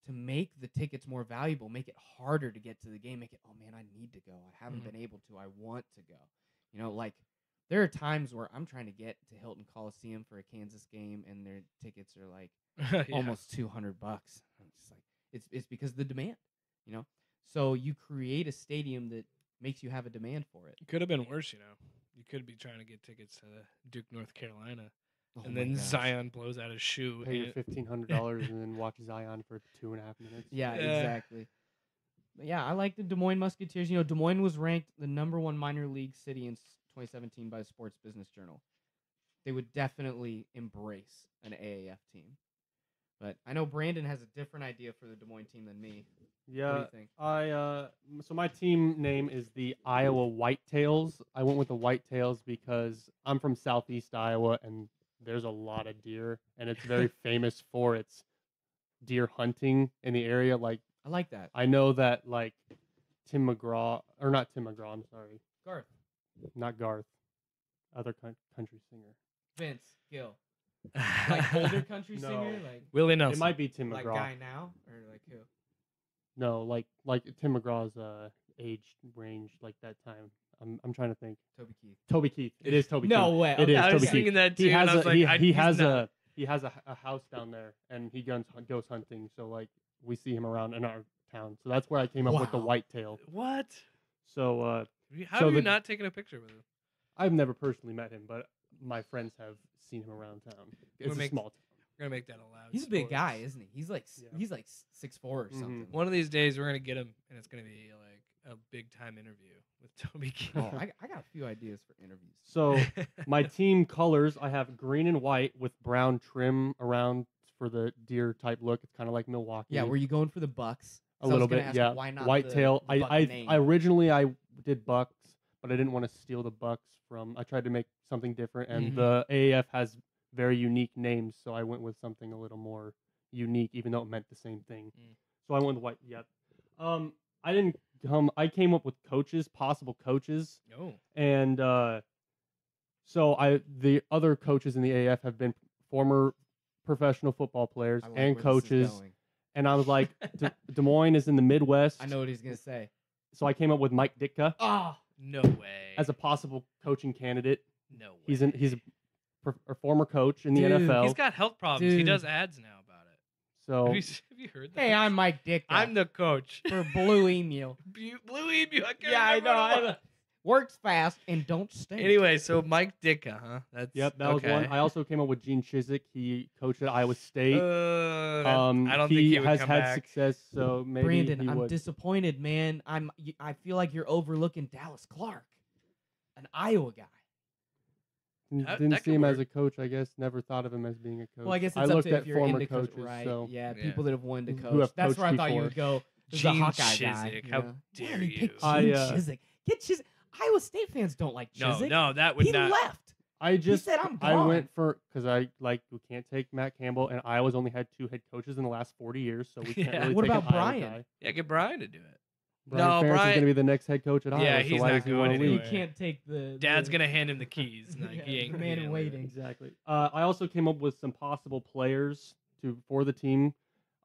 to make the tickets more valuable, make it harder to get to the game, make it, oh man, I need to go. I haven't been able to. I want to go. Like there are times where I'm trying to get to Hilton Coliseum for a Kansas game and their tickets are like almost $200. I'm just like, it's because of the demand, So you create a stadium that makes you have a demand for it. It could have been worse, You could be trying to get tickets to Duke, North Carolina Oh and my then gosh. Zion blows out his shoe. Pay your and- $1,500 and then watch Zion for 2.5 minutes. Yeah, Yeah. exactly. But yeah, I like the Des Moines Musketeers. You know, Des Moines was ranked the #1 minor league city in 2017 by the Sports Business Journal. They would definitely embrace an AAF team. But I know Brandon has a different idea for the Des Moines team than me. What do Yeah, you think? so my team name is the Iowa Whitetails. I went with the Whitetails because I'm from Southeast Iowa and there's a lot of deer and it's very famous for its deer hunting in the area. Like I like that. I know that like Tim McGraw or not Tim McGraw, I'm sorry. Garth, Not Garth. Other country singer. Vince, Gill. Like older country No. singer? Like Willie Nelson. It might be Tim like McGraw. guy now? Or like who? No, like Tim McGraw's age range like that time. I'm trying to think. Toby Keith. Toby Keith. It is Toby No Keith. way. It Okay. is I was Toby singing Keith. that too. He and has I was a like, he he's has not- he has a house down there and he goes hunting. So like we see him around in our town. So that's where I came up with the Wow. whitetail. What? So How So have you the- not taken a picture with him? I've never personally met him, but my friends have seen him around town. It's a make- small town. We're gonna make that allowed. He's a big guy, isn't he? He's like Yeah. he's like 6'4" or Mhm. something. One of these days, we're gonna get him, and it's gonna be like a big time interview with Toby Keith. Oh, I got a few ideas for interviews. So my team colors, I have green and white with brown trim around for the deer type look. It's kind of like Milwaukee. Yeah, were you going for the Bucks? a 'Cause I was little gonna bit, ask, yeah. Why not Whitetail. The Buck name? I originally I did Bucks, but I didn't want to steal the Bucks from. I tried to make something different, and Mhm. the AAF has very unique names, so I went with something a little more unique, even though it meant the same thing. Mm. So I went with white. Yep. I didn't come. I came up with possible coaches, No. and so the other coaches in the AAF have been former professional football players I like and where this is coaches. going. And I was like, Des Moines is in the Midwest. I know what he's gonna say. So I came up with Mike Ditka Oh, No way. as a possible coaching candidate. no way. He's a former coach in the Dude, NFL. He's got health problems. He Dude. does ads now about it. so Have you heard that? hey, I'm Mike Dick. I'm the coach. for Blue Emu. Blue Emu. I can't Yeah, I remember what it know. was. Works fast and don't stink. Anyway, so Mike Ditka, huh? That's yep, that was one. I also came up with Gene Chiswick. He coached at Iowa State. I don't think he would has come had back. success, so maybe Brandon, he I'm would. disappointed, man. I feel like you're overlooking Dallas Clark, an Iowa guy. Didn't that see could him as a work. coach. I guess never thought of him as being a coach. Well, I guess I it's up looked to at if you're former into coach, right? so Yeah, Yeah. people that have wanted to Who coach. have That's coached where I thought you before. would go. There's a Gene Hawkeye guy. Chiswick, you how know? dare Man, he you. picked I, Gene uh, Get Chiswick. Iowa State fans don't like No, Chiswick. no, that would he not. left. I just said, "I'm I gone." went for because we can't take Matt Campbell and Iowa's only had 2 head coaches in the last 40 years, so we can't Yeah. really What take about an Iowa Brian? guy. Yeah, get Brian to do it. Brian No, Ferentz is Brian- going to be the next head coach at Iowa. Yeah, so he's why not does he going wanna anywhere. You leave? can't take the Dad's the- gonna hand him the keys. Like, Yeah, he ain't the gonna man be in anywhere. waiting. Exactly. I also came up with some possible players for the team.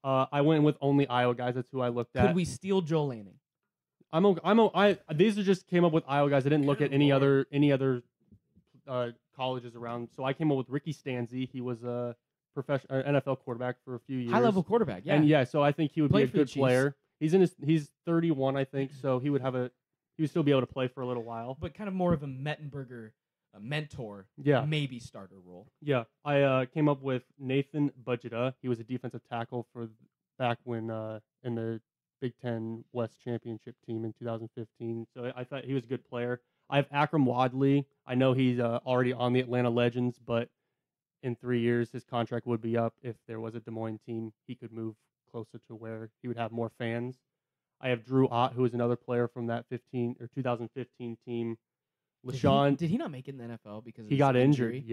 I went with only Iowa guys. That's who I looked at. Could we steal Joe Lanning? These are just came up with Iowa guys. I didn't look Good at any lord. other colleges around. So I came up with Ricky Stanzi. He was a professional NFL quarterback for a few years. High level quarterback. Yeah. And yeah, so I think he would be Played a for the good Chiefs. player. He's 31, I think, so he would still be able to play for a little while. But kind of more of a Mettenberger mentor. Yeah. Maybe starter role. Yeah, I came up with Nathan Budgeta. He was a defensive tackle for back when in the Big Ten West Championship team in 2015. So I thought he was a good player. I have Akram Wadley. I know he's already on the Atlanta Legends, but in 3 years his contract would be up. If there was a Des Moines team, he could move closer to where he would have more fans. I have Drew Ott, who is another player from that 2015 team. LaShawn, Did he not make it in the NFL because of he his got injury? injured.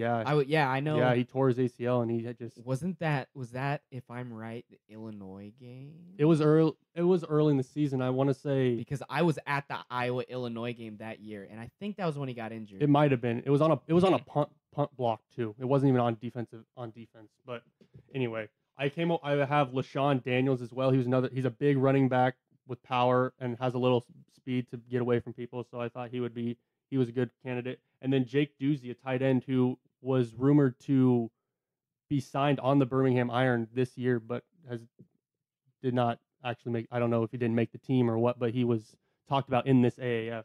Yeah, I know. yeah, he tore his ACL and he had just. was that if I'm right the Illinois game? It was early. It was early in the season. I want to say because I was at the Iowa Illinois game that year, and I think that was when he got injured. it might have been. It was on a punt block too. It wasn't even on defense. But anyway, I have LaShawn Daniels as well. He's a big running back with power and has a little speed to get away from people. So I thought he was a good candidate. And then Jake Dusey, a tight end who was rumored to be signed on the Birmingham Iron this year, but did not actually make. I don't know if he didn't make the team or what, but he was talked about in this AAF.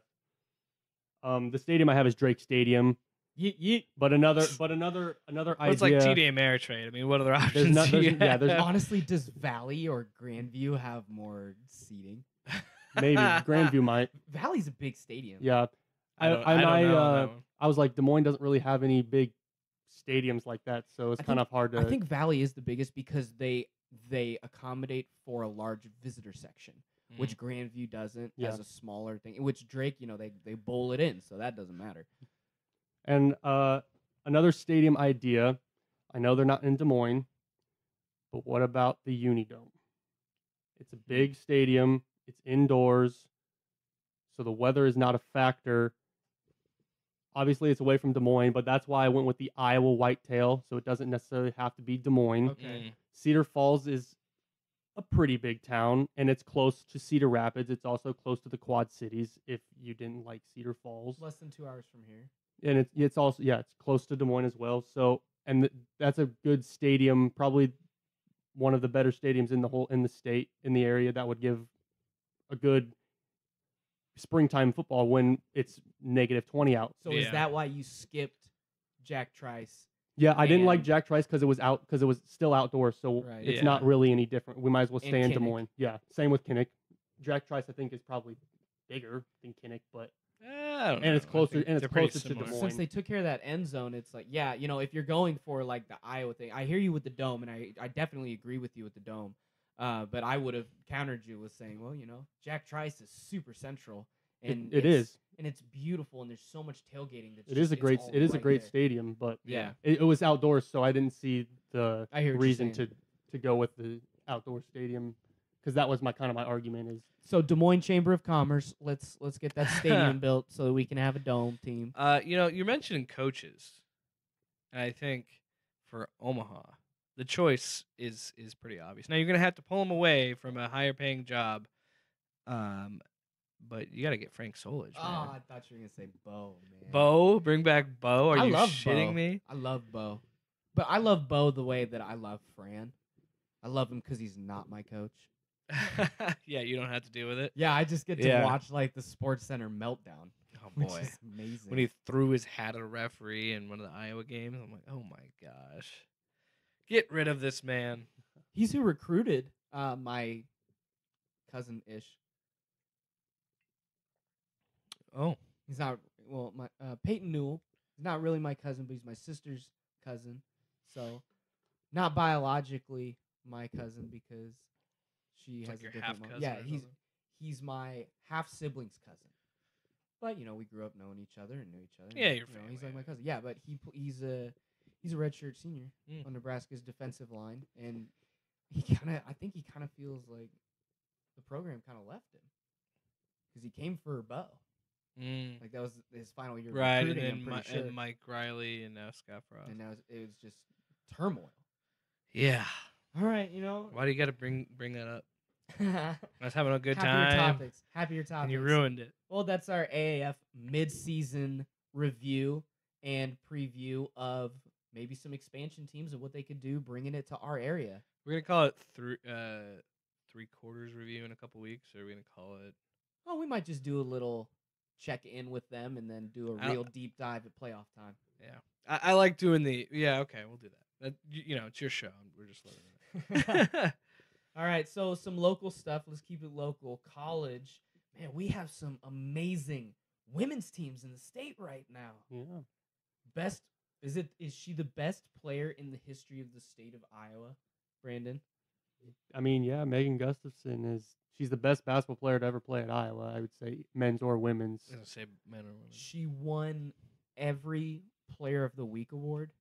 The stadium I have is Drake Stadium. Yeet, yeet. But another Well, idea. it's like TD Ameritrade. I mean, what other options not- do you there's- yeah, have? there's- Honestly, does Valley or Grandview have more seating? Maybe Grandview might. Valley's a big stadium. Yeah. I don't know on that one. I was like, Des Moines doesn't really have any big stadiums like that, so it's I kind think- of hard to. I think Valley is the biggest because they accommodate for a large visitor section, which Grandview doesn't Yeah. as a smaller thing. Which Drake, they bowl it in, so that doesn't matter. And another stadium idea. I know they're not in Des Moines, but what about the Unidome? It's a big stadium. It's indoors, so the weather is not a factor. Obviously, it's away from Des Moines, but that's why I went with the Iowa Whitetail, so it doesn't necessarily have to be Des Moines. Okay. Cedar Falls is a pretty big town, and it's close to Cedar Rapids. It's also close to the Quad Cities, if you didn't like Cedar Falls. Less than 2 hours from here. And it's also, it's close to Des Moines as well. So, and that's a good stadium, probably one of the better stadiums in the state, in the area, that would give a good springtime football when it's -20 out. So Yeah. is that why you skipped Jack Trice? Yeah, I didn't like And- Jack Trice because it was still outdoors, so Right. it's Yeah. not really any different. We might as well And stay in Des Kinnick. Moines. Yeah, same with Kinnick. Jack Trice, I think, is probably bigger than Kinnick, but I don't And it's know. I closer- think and it's they're pretty closer to Des similar. Moines. Since they took care of that end zone, it's like, yeah, if you're going for like the Iowa thing, I hear you with the dome, and I definitely agree with you with the dome. But I would have countered you with saying, well, Jack Trice is super central, and it is. and it's beautiful, and there's so much tailgating. That's It is a it's great all it is a right great there. stadium, but Yeah. it was outdoors, so I didn't see the I hear what you're reason saying. to go with the outdoor stadium, because that was my argument is So Des Moines Chamber of Commerce, let's get that stadium built so that we can have a dome team. You're mentioning coaches, and I think for Omaha, the choice is pretty obvious. Now you're gonna have to pull him away from a higher paying job, but you got to get Frank Solich, man. Oh, I thought you were gonna say Bo, man. Bo, bring back Bo. Are I you love shitting Bo. me? I love Bo, but I love Bo the way that I love Fran. I love him because he's not my coach. Yeah, you don't have to deal with it. Yeah, I just get to Yeah. watch like the Sports Center meltdown, Oh which boy, is amazing. when he threw his hat at a referee in one of the Iowa games, I'm like, oh my gosh, get rid of this man. He's who recruited my cousin Ish. Oh, He's not my Peyton Newell. He's not really my cousin, but he's my sister's cousin. So, not biologically my cousin because she It's has like a your different half mom. cousin. Yeah, or he's something. he's my half sibling's cousin. But we grew up knowing each other and knew each other. Yeah, and, your He's family, like my yeah. cousin. Yeah, but he's a redshirt senior Mm. on Nebraska's defensive line, and I think he kind of feels like the program kind of left him because he came for Bo. Mm. Like that was his final year of Right, and recruiting, then I'm pretty sure. and Mike Riley and now Scott Frost. And now it was just turmoil. Yeah, All right, why do you got to bring that up? happier I was having a good time, topics. Happier topics. and you ruined it. Well, that's our AAF mid-season review and preview of maybe some expansion teams and what they could do, bringing it to our area. We're gonna call it three quarters review in a couple weeks, or are we gonna call it? Oh, we might just do a little check-in with them and then do a I- real deep dive at playoff time. Yeah, I like doing the. Yeah, okay, we'll do that. It's your show. We're just letting it. All right, so some local stuff. Let's keep it local. College, man, we have some amazing women's teams in the state right now. yeah. Is she the best player in the history of the state of Iowa, Brandon? I mean, yeah, Megan Gustafson she's the best basketball player to ever play at Iowa. I would say men's or women's. I was gonna say men or women. She won every Player of the Week award.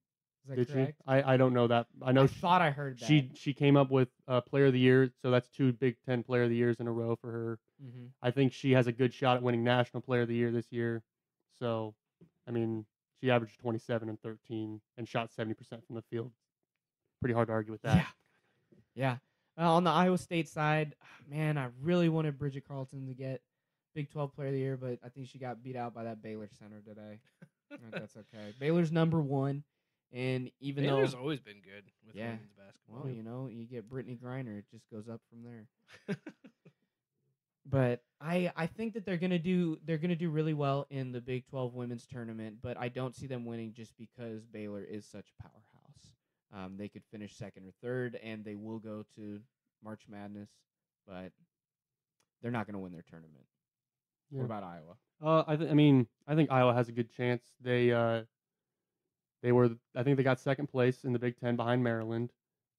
Is that Did correct? she? I don't know that. I know I thought I heard that. she came up with Player of the Year, so that's 2 Big Ten Player of the Years in a row for her. Mm-hmm. I think she has a good shot at winning National Player of the Year this year. So, I mean, she averaged 27 and 13 and shot 70% from the field. Pretty hard to argue with that. Yeah. On the Iowa State side, man, I really wanted Bridget Carlton to get Big 12 Player of the Year, but I think she got beat out by that Baylor center today. That's okay. Baylor's number 1, and even Baylor's though, always been good with Yeah. women's basketball. well, you get Brittany Griner, it just goes up from there. But I think that they're gonna do really well in the Big 12 women's tournament, but I don't see them winning just because Baylor is such a powerhouse. They could finish second or third, and they will go to March Madness, but they're not gonna win their tournament. Yeah. What about Iowa? I think Iowa has a good chance. I think they got second place in the Big Ten behind Maryland,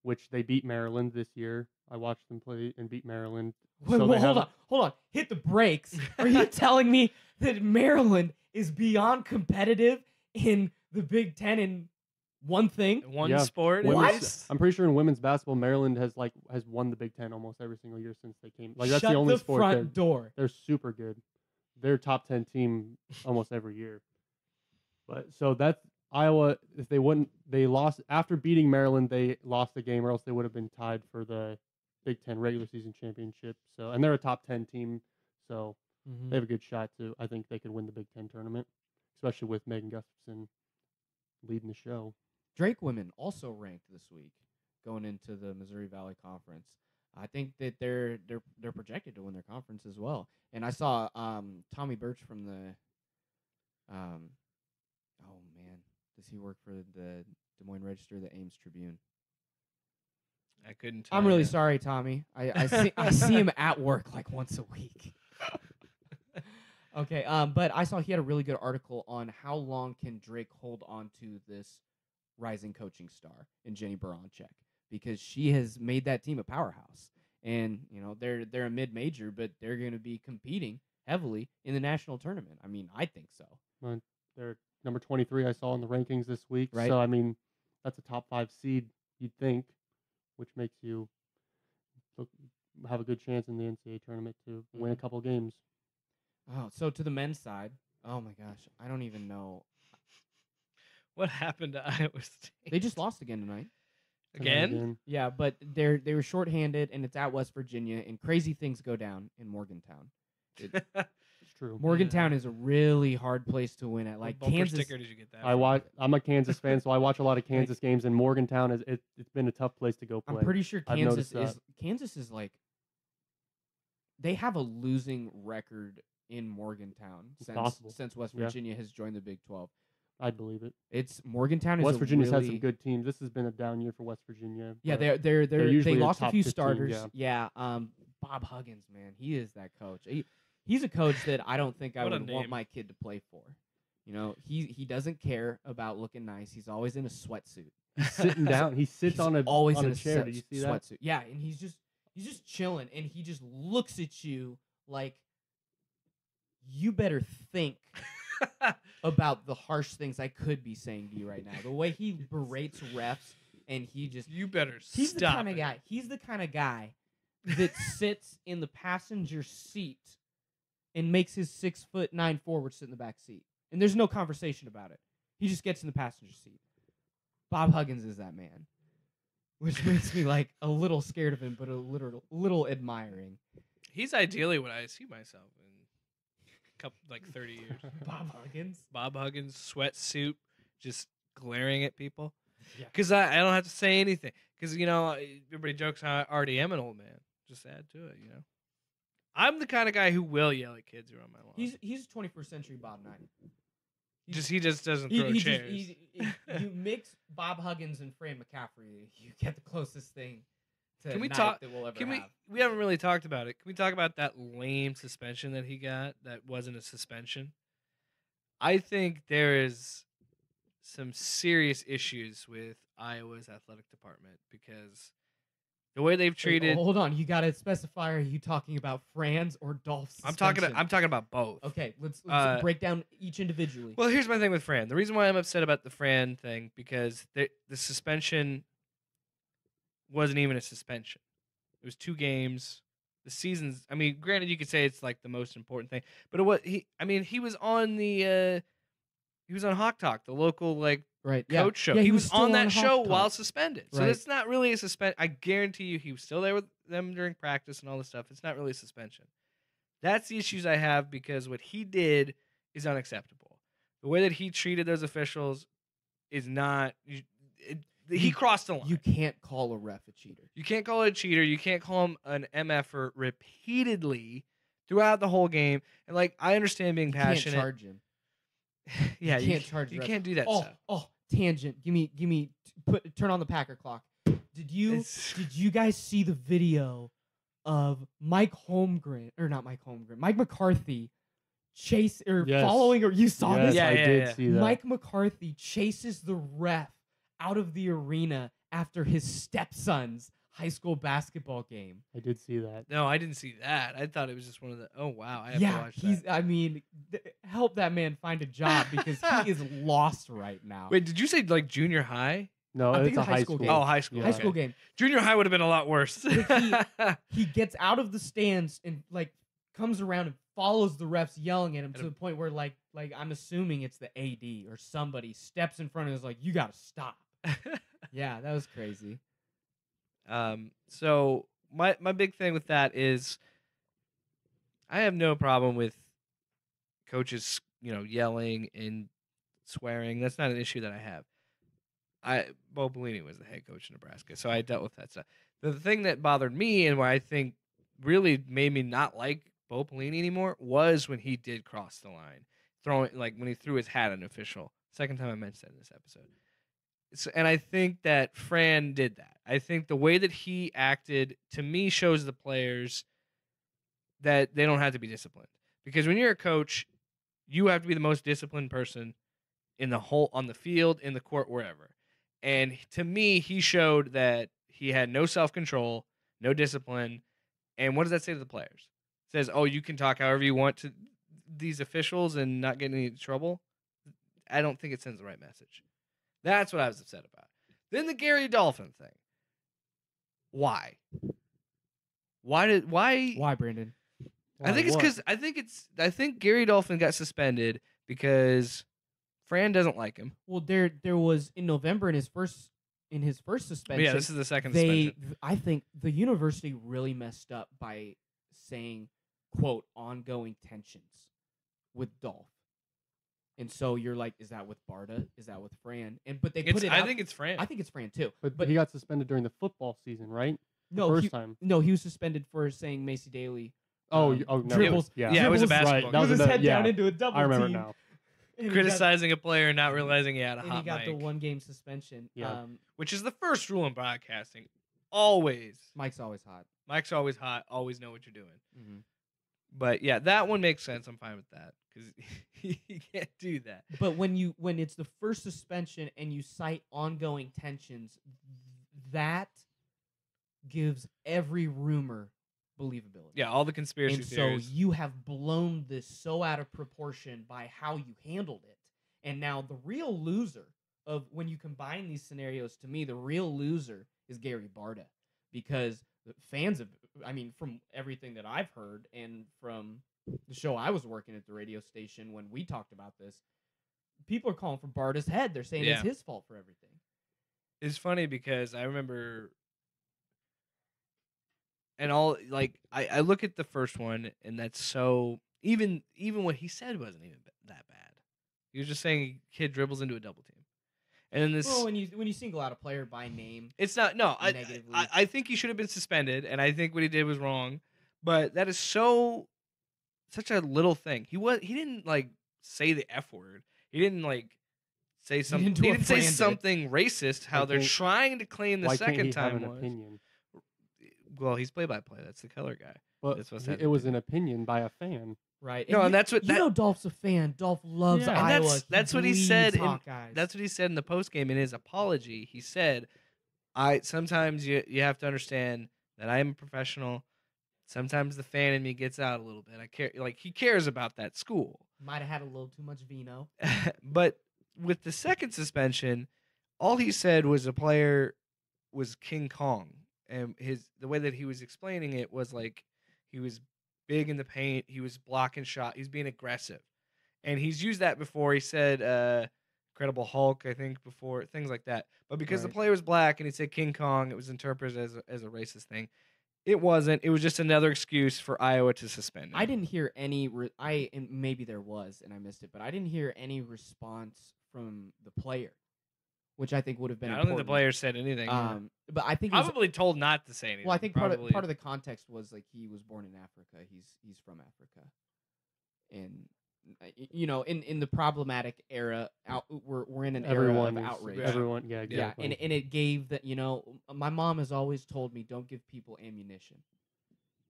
which they beat Maryland this year. I watched them play and beat Maryland. Wait, So they hold have- on. Hit the brakes. Are you telling me that Maryland is beyond competitive in the Big Ten in one thing? One Yeah. sport. What? Women's- I'm pretty sure in women's basketball, Maryland has won the Big Ten almost every single year since they came. Like that's Shut the only the sport front door. they're super good. They're a top 10 team almost every year. But so that's Iowa. If they lost after beating Maryland. They lost the game, or else they would have been tied for the Big Ten regular season championship. So, and they're a top 10 team, so Mhm. they have a good shot to. I think they could win the Big Ten tournament, especially with Megan Gustafson leading the show. Drake women also ranked this week going into the Missouri Valley Conference. I think that they're projected to win their conference as well. And I saw Tommy Birch from the oh man, does he work for the Des Moines Register, the Ames Tribune? I couldn't tell I'm really you. sorry, Tommy. I see him at work like once a week. Okay, but I saw he had a really good article on how long can Drake hold on to this rising coaching star in Jenny Baranchek, because she has made that team a powerhouse. And they're a mid-major, but they're going to be competing heavily in the national tournament. I mean, I think so. They're number 23. I saw in the rankings this week. Right. So I mean, that's a top 5 seed. You'd think, which makes you have a good chance in the NCAA tournament to win a couple games. Oh, so to the men's side, oh my gosh, I don't even know. What happened to Iowa State? They just lost again tonight. Again? Yeah, but they were shorthanded, and it's at West Virginia, and crazy things go down in Morgantown. It's true. Morgantown is a really hard place to win at. Like What bumper Kansas, sticker did you get that? from? I'm a Kansas fan, so I watch a lot of Kansas games, and Morgantown it's been a tough place to go play. I'm pretty sure I've Kansas noticed is like they have a losing record in Morgantown It's possible. since West Yeah. Virginia has joined the Big 12. I'd believe it. It's Morgantown is West a Virginia's really, had some good teams. This has been a down year for West Virginia. Yeah, but they usually a lost a top few 15, starters. Yeah. Bob Huggins, man, he is that coach. He's a coach that I don't think I What a would want name. my kid to play for. He doesn't care about looking nice. He's always in a sweatsuit. he's sitting down. He sits He's on always on in a chair. Did you see that? sweatsuit. Yeah, and he's just chilling, and he just looks at you like you better think about the harsh things I could be saying to you right now. The way he berates refs, and You better he's the stop. kind of it. guy. He's the kind of guy that sits in the passenger seat and makes his 6'9" forward sit in the back seat, and there's no conversation about it. He just gets in the passenger seat. Bob Huggins is that man, which makes me like a little scared of him, but a little admiring. He's ideally what I see myself in couple 30 years. Bob Huggins. Bob Huggins, sweatsuit, just glaring at people. Yeah. Because I don't have to say anything. Because, everybody jokes I already am an old man. Just add to it, I'm the kind of guy who will yell at kids who are on my lawn. He's 21st century Bob Knight. He just doesn't throw chairs. You mix Bob Huggins and Fran McCaffrey, you get the closest thing to Can we Knight talk- that we'll ever Can we? have. We haven't really talked about it. Can we talk about that lame suspension that he got? That wasn't a suspension. I think there is some serious issues with Iowa's athletic department because the way they've Wait, treated. hold on, you got to specify. Are you talking about Fran's or Dolph's? I'm talking about both. Okay, let's break down each individually. Well, here's my thing with Fran. The reason why I'm upset about the Fran thing because the suspension wasn't even a suspension. It was 2 games. The season's. I mean, granted, you could say it's like the most important thing, but he was on the. He was on Hawk Talk, the local right, coach show. Yeah, he was still on that Hawk show Talk. while suspended. So Right. it's not really a suspension. I guarantee you he was still there with them during practice and all this stuff. It's not really a suspension. That's the issues I have because what he did is unacceptable. The way that he treated those officials is not. He crossed the line. You can't call a ref a cheater. You can't call it a cheater. You can't call him an MFer repeatedly throughout the whole game. And like, I understand being You can't passionate. charge him. Yeah, you can't charge. You refs. can't do that Oh, stuff. tangent. Give me. Turn on the Packer clock. Did you guys see the video of Mike McCarthy following? Or you saw Yes, this? I did yeah. see that. Mike McCarthy chases the ref out of the arena after his stepson's high school basketball game. I did see that. No, I didn't see that. I thought it was just one of the. Oh wow, I have to watch that. I mean, help that man find a job because he is lost right now. Wait, did you say like junior high? No, I it's think a it's high school game. Oh, high school. Yeah. High school game. Junior high would have been a lot worse. He gets out of the stands and like comes around and follows the refs yelling at him to the point where like I'm assuming it's the AD or somebody steps in front of him and is like, you gotta stop. Yeah, that was crazy. So my big thing with that is I have no problem with coaches, yelling and swearing. That's not an issue that I have. Bo Pelini was the head coach in Nebraska, so I dealt with that stuff. The thing that bothered me and why I think really made me not like Bo Pelini anymore was when he did cross the line, when he threw his hat at an official. Second time I mentioned that in this episode. And I think that Fran did that. I think the way that he acted, to me, shows the players that they don't have to be disciplined. Because when you're a coach, you have to be the most disciplined person on the field, in the court, wherever. And to me, he showed that he had no self-control, no discipline. And what does that say to the players? It says, oh, you can talk however you want to these officials and not get in any trouble? I don't think it sends the right message. That's what I was upset about. Then the Gary Dolphin thing. Why? Why, Brandon? I think it's because I think Gary Dolphin got suspended because Fran doesn't like him. Well, there was in November in his first suspension. Yeah, this is the second suspension. I think the university really messed up by saying, quote, ongoing tensions with Dolph. And so you're like, is that with Barta? Is that with Fran? But they put it. I think it's Fran. I think it's Fran too. But he got suspended during the football season, right? First time. No, he was suspended for saying Macy Daly. No, dribbles. Yeah, it was a basketball. Right, that was his head down yeah, into a double I remember team. now. Criticizing a player and not realizing he had a and hot he got mic. the 1-game suspension. Yeah. Which is the first rule in broadcasting. Always. Mike's always hot. Mike's always hot. Always know what you're doing. Mm-hmm. But yeah, that one makes sense. I'm fine with that because you can't do that. But when it's the first suspension and you cite ongoing tensions, that gives every rumor believability. Yeah, all the conspiracy and theories. so you have blown this so out of proportion by how you handled it. And now the real loser of when you combine these scenarios, to me, the real loser is Gary Barta. Because the fans of, from everything that I've heard and from the show I was working at the radio station when we talked about this, people are calling for Barta's head. They're saying it's his fault for everything. It's funny because I remember, and I look at the first one, and that's so even what he said wasn't even that bad. He was just saying kid dribbles into a double team, and then this. Well, when you single out a player by name, it's not no. Negatively. I think he should have been suspended, and I think what he did was wrong. But that is such a little thing. He didn't like say the F word. He didn't like say something. He didn't say something racist. How they're trying to claim the second time have an was. Opinion? Well, he's play-by-play. That's the color guy. But it was an opinion by a fan. Right. No, and that's what Dolph's a fan. Dolph loves Iowa. And that's what he said. Hawkeyes. That's what he said in the postgame in his apology. He said, sometimes you have to understand that I am a professional. Sometimes the fan in me gets out a little bit. I care, he cares about that school. Might have had a little too much vino. But with the second suspension, all he said was a player was King Kong, and the way that he was explaining it was like he was big in the paint, he was blocking shot, he's being aggressive, and he's used that before. He said Incredible Hulk, I think, before, things like that. But because the player was black and he said King Kong, it was interpreted as a racist thing. It wasn't. It was just another excuse for Iowa to suspend him. I didn't hear any. And maybe there was, and I missed it, but I didn't hear any response from the player which I think would have been. I don't think the important. players said anything. But I think it was, Probably told not to say anything. well, I think probably. part of the context was like he was born in Africa. He's from Africa, and in the problematic era, we're in an Everyone era is, of outrage. Everyone, yeah, Yeah, exactly. and it gave that my mom has always told me don't give people ammunition,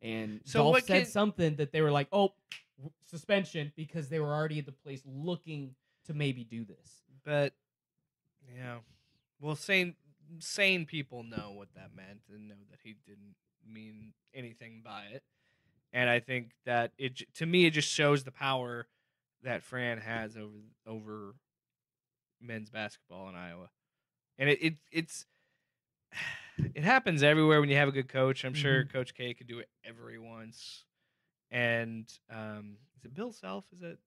and So Dolph what said can- something that they were like, oh, suspension, because they were already at the place looking to maybe do this. But yeah, well, sane people know what that meant and know that he didn't mean anything by it. And I think that to me it just shows the power that Fran has over men's basketball in Iowa. And it's it happens everywhere when you have a good coach. I'm sure Coach K could do it every once. And is it Bill Self? Is it?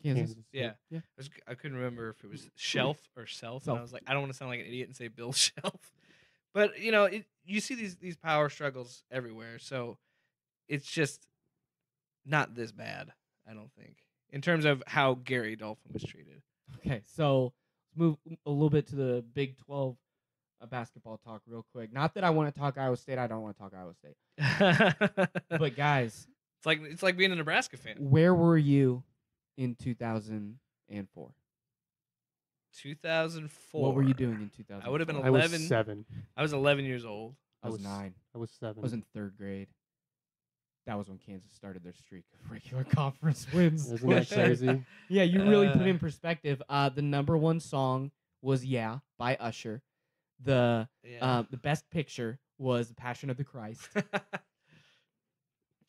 Kansas. Yeah. Yeah. I couldn't remember if it was Shelf or Self. And I was like, I don't want to sound like an idiot and say Bill Shelf. But you see these power struggles everywhere. So it's just not this bad, I don't think, in terms of how Gary Dolphin was treated. Okay, so let's move a little bit to the Big 12 basketball talk real quick. Not that I want to talk Iowa State. I don't want to talk Iowa State. But guys, it's like being a Nebraska fan. where were you in 2004? 2004. What were you doing in 2004? I would have been I 11. was 7. I was 11 years old. I was 9. I was 7. I was in 3rd grade. That was when Kansas started their streak of regular conference wins. Isn't that crazy? Yeah, you really put it in perspective. The number 1 song was "Yeah" by Usher. The best picture was "The Passion of the Christ,"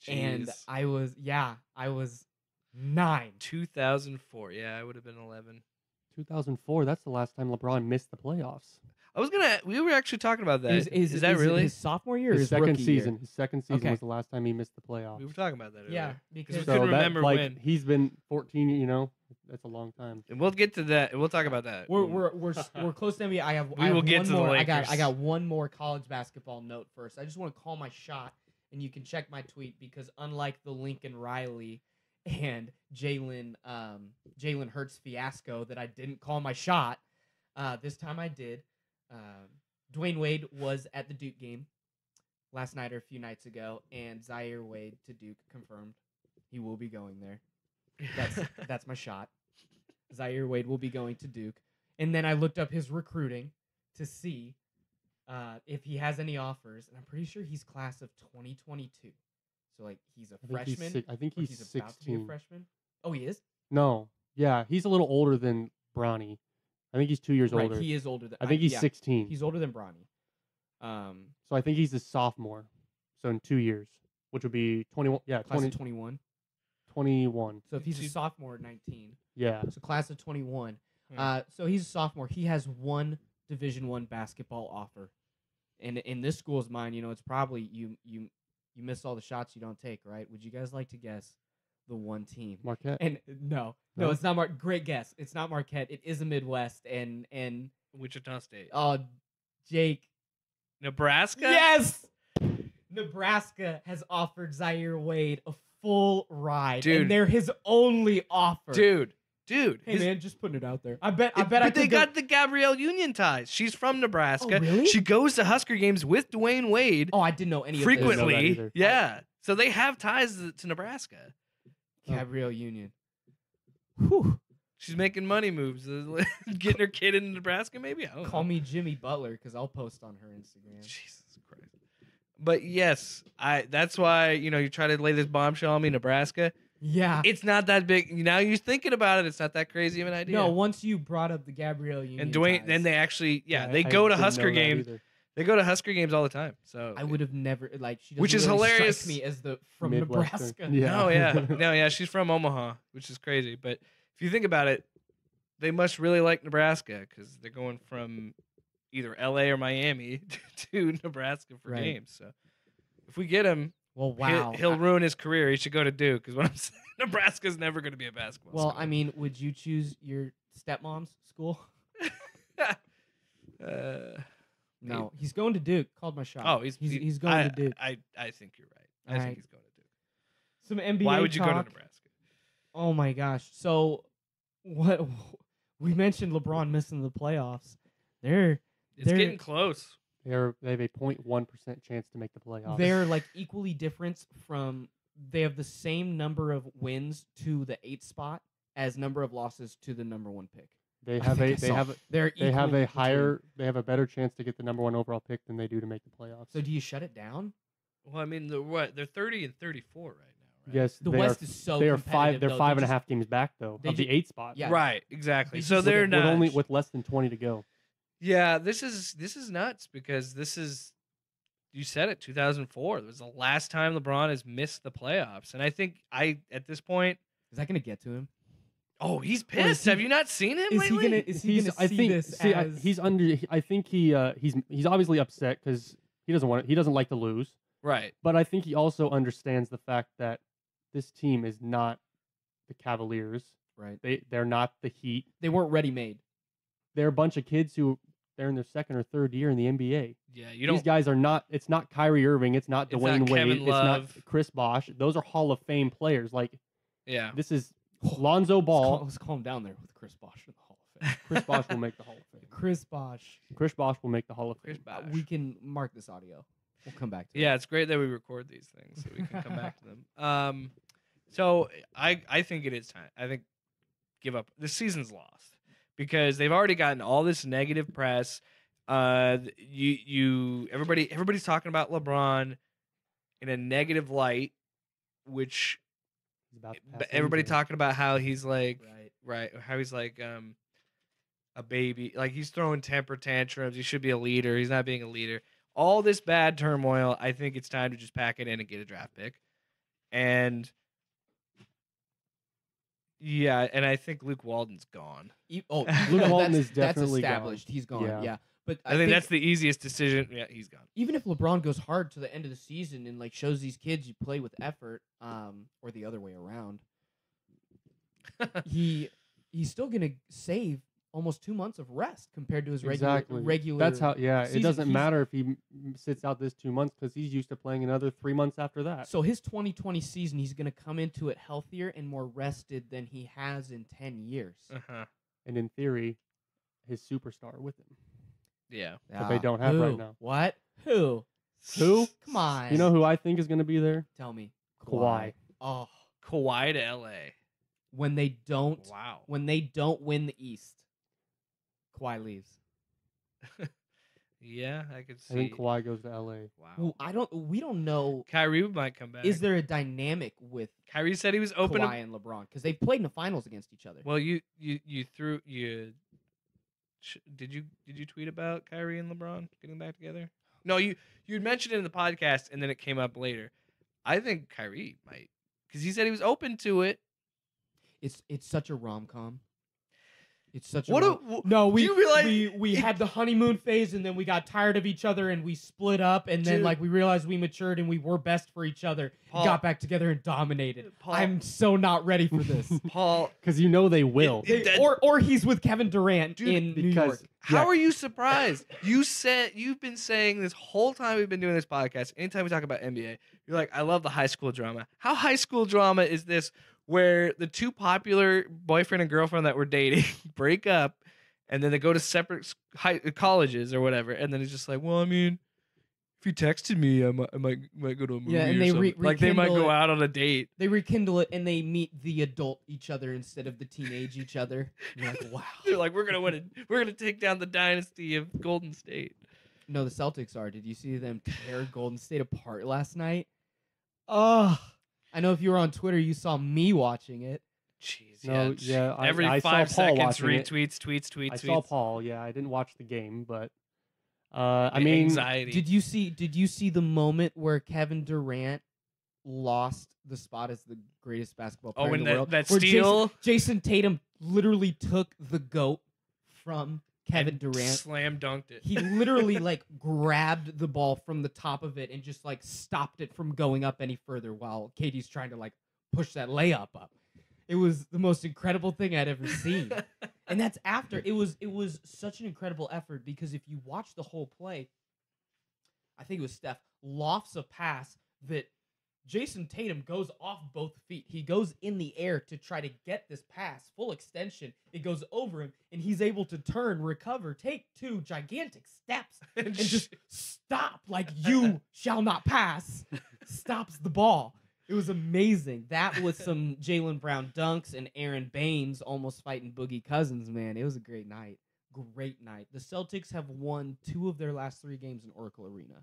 and Jeez. I was 9. 2004. Yeah, I would have been 11. 2004. That's the last time LeBron missed the playoffs. We were actually talking about that. Is that it really? his sophomore year? Or His his second rookie season. Year? His second season Okay. was the last time he missed the playoffs. We were talking about that earlier. Yeah, we because couldn't that, remember like, when. he's been 14. That's a long time. And we'll get to that. We'll talk about that. we're close to NBA. I will have get one to the more. I Lakers. got one more college basketball note first. I just want to call my shot, and you can check my tweet because unlike the Lincoln Riley and Jalen Hurts fiasco that I didn't call my shot, this time I did. Dwayne Wade was at the Duke game last night or a few nights ago, and Zaire Wade to Duke confirmed he will be going there. That's my shot. Zaire Wade will be going to Duke. And then I looked up his recruiting to see if he has any offers, and I'm pretty sure he's class of 2022. So like he's a freshman. I think or he's about to be a 16. freshman. Oh, he is? No, yeah, he's a little older than Bronny. I think he's 2 years Right, older. he is older than I think he's yeah, 16. He's older than Bronny. So I think he's a sophomore. So in 2 years, which would be 21. Yeah, Class of 21. 21. So if he's a sophomore at 19, Yeah. so class of 21. Hmm. So he's a sophomore. He has one Division I basketball offer, and in this school's mind, it's probably you miss all the shots you don't take, right? Would you guys like to guess the one team? Marquette. And no, No? it's not Great guess. It's not Marquette. It is a Midwest, and Wichita State. Jake. Nebraska? Yes. Nebraska has offered Zaire Wade a full ride, Dude. and they're his only offer. Dude. Hey man, just putting it out there. I bet But they got the Gabrielle Union ties. She's from Nebraska. Oh, really? She goes to Husker games with Dwayne Wade Oh, I didn't know any frequently. either. Yeah. So they have ties to Nebraska. of this. Gabrielle Union. Whew. She's making money moves. Getting her kid in Nebraska, maybe? I don't Call know. me Jimmy Butler because I'll post on her Instagram. Jesus Christ. But yes, that's why, you try to lay this bombshell on me, Nebraska. Yeah. It's not that big. Now you're thinking about it, it's not that crazy of an idea. No, once you brought up the Gabrielle Union and Dwayne, ties, then they actually, they I go to didn't Husker know that games. either. They go to Husker games all the time. So I would have never she doesn't Which is really hilarious. strike me as from Midwestern. Nebraska. Yeah. No, yeah, she's from Omaha, which is crazy. But if you think about it, they must really like Nebraska because they're going from either LA or Miami to Nebraska for Right. games. So if we get him, Well, wow. he'll ruin his career. He should go to Duke because what I'm saying, Nebraska's never going to be a basketball. Well, school. I mean, would you choose your stepmom's school? No, he's going to Duke. Called my shot. Oh, he's going to Duke. I think you're right. I All think right. he's going to Duke. Some NBA. Why would you go to talk. Nebraska? Oh my gosh! So, what we mentioned LeBron missing the playoffs. They're It's They're- getting close. They have a 0.1% chance to make the playoffs. they're like equally different from. They have the same number of wins to the 8th spot as number of losses to the number 1 pick. They I have think I a they saw- have a- They're they have equally a higher between- they have a better chance to get the number 1 overall pick than they do to make the playoffs. So do you shut it down? Well, I mean, they're 30 and 34 right now, right? Yes, The they West are, is so they are competitive, five. They're though. five They and a just- half games back though they of the ju- 8th spot. Yeah. Right, exactly. They So just- they're with not only with less than 20 to go. Yeah, this is nuts because this is, you said it, 2004. It was the last time LeBron has missed the playoffs, and I think at this point, Is that gonna get to him? oh, he's Or is pissed. he- Have you not seen him Is he lately? gonna? Is he gonna I see think this see, as? he's under. I think he's obviously upset because he doesn't like to lose. Right. But I think he also understands the fact that this team is not the Cavaliers. right. They're not the Heat. They weren't ready made. They're a bunch of kids who they're in their 2nd or 3rd year in the NBA. Yeah, you These don't. guys are not. It's not Kyrie Irving. It's not It's Dwayne not Wade. Kevin It's not Love. Chris Bosh. Those are Hall of Fame players. Like Yeah. this is Lonzo Ball. Let's calm down there with Chris Bosh in the Hall of Fame. Chris Bosh will make the Hall of Fame. Chris Bosh. Chris Bosh will make the Hall of Chris Fame. Bosh. We can mark this audio. We'll come back to it. Yeah, it's great that we record these things so we can come back to them. So I think it is time. I think give up. The season's lost because they've already gotten all this negative press. Everybody's talking about LeBron in a negative light, which He's about to pass everybody injury. talking about how he's like Right. how he's like a baby, like he's throwing temper tantrums. He should be a leader. He's not being a leader. All this bad turmoil. I think it's time to just pack it in and get a draft pick. And yeah, and I think Luke Walton's gone. Oh, Luke Walton that's, is definitely that's gone. established. He's gone. Yeah. Yeah. But I think that's the easiest decision. Yeah, he's gone. even if LeBron goes hard to the end of the season and like shows these kids you play with effort, or the other way around, he's still gonna save almost 2 months of rest compared to his Exactly. regular. That's how. Yeah, it season. doesn't He's- matter if he sits out this 2 months because he's used to playing another 3 months after that. So his 2020 season, he's gonna come into it healthier and more rested than he has in 10 years. Uh-huh. And in theory, his superstar with him. Yeah. But they don't have right Who? now. What? Who? Who? Come on. You know who I think is going to be there? Tell me. Kawhi. Oh, Kawhi to LA. when they don't Wow. when they don't win the East, Kawhi leaves. Yeah, I could see. I think Kawhi goes to LA. Wow. Well, we don't know. Kyrie might come back. Is there a dynamic with Kyrie said he was open. Kawhi and LeBron because they've played in the finals against each other? Well, you did you tweet about Kyrie and LeBron getting back together? No, you mentioned it in the podcast and then it came up later. I think Kyrie might because he said he was open to it. It's such a rom com. It's such What a no. do you realize we had the honeymoon phase and then we got tired of each other and we split up and then Dude. like we realized we matured and we were best for each other. Paul. Got back together and dominated. Paul. I'm so not ready for this. Paul? Because you know they will. That- or he's with Kevin Durant Dude, in New because York. How are you surprised? You've been saying this whole time we've been doing this podcast. Anytime we talk about NBA, you're like, I love the high school drama. How high school drama is this? Where the two popular boyfriend and girlfriend that were dating break up, and then they go to separate colleges or whatever, and then it's just like, well, I mean, if you texted me, I might go to a movie. Yeah, and or they something. Like they might rekindle go it. out on a date. They rekindle it and they meet the adult each other instead of the teenage each other. You're like, wow. They're like, we're gonna take down the dynasty of Golden State. No, the Celtics are. Did you see them tear Golden State apart last night? Oh, I know if you were on Twitter, you saw me watching it. Jeez, No, yeah, Every I saw 5 Paul seconds, watching it. retweets. I saw Paul. Yeah, I didn't watch the game, but I mean, anxiety. Did you see the moment where Kevin Durant lost the spot as the greatest basketball player Oh, in and the world? that Where steal Jason Tatum literally took the GOAT from Kevin and Durant. slam dunked it. He literally like grabbed the ball from the top of it and just like stopped it from going up any further while Katie's trying to like push that layup up. It was the most incredible thing I'd ever seen. And that's after it was such an incredible effort because if you watch the whole play, I think it was Steph lofts a pass that Jason Tatum goes off both feet. He goes in the air to try to get this pass, full extension. It goes over him, and he's able to turn, recover, take 2 gigantic steps, and just stop like you shall not pass. Stops the ball. It was amazing. That was some Jaylen Brown dunks and Aaron Baines almost fighting Boogie Cousins, man. It was a great night. Great night. The Celtics have won 2 of their last 3 games in Oracle Arena.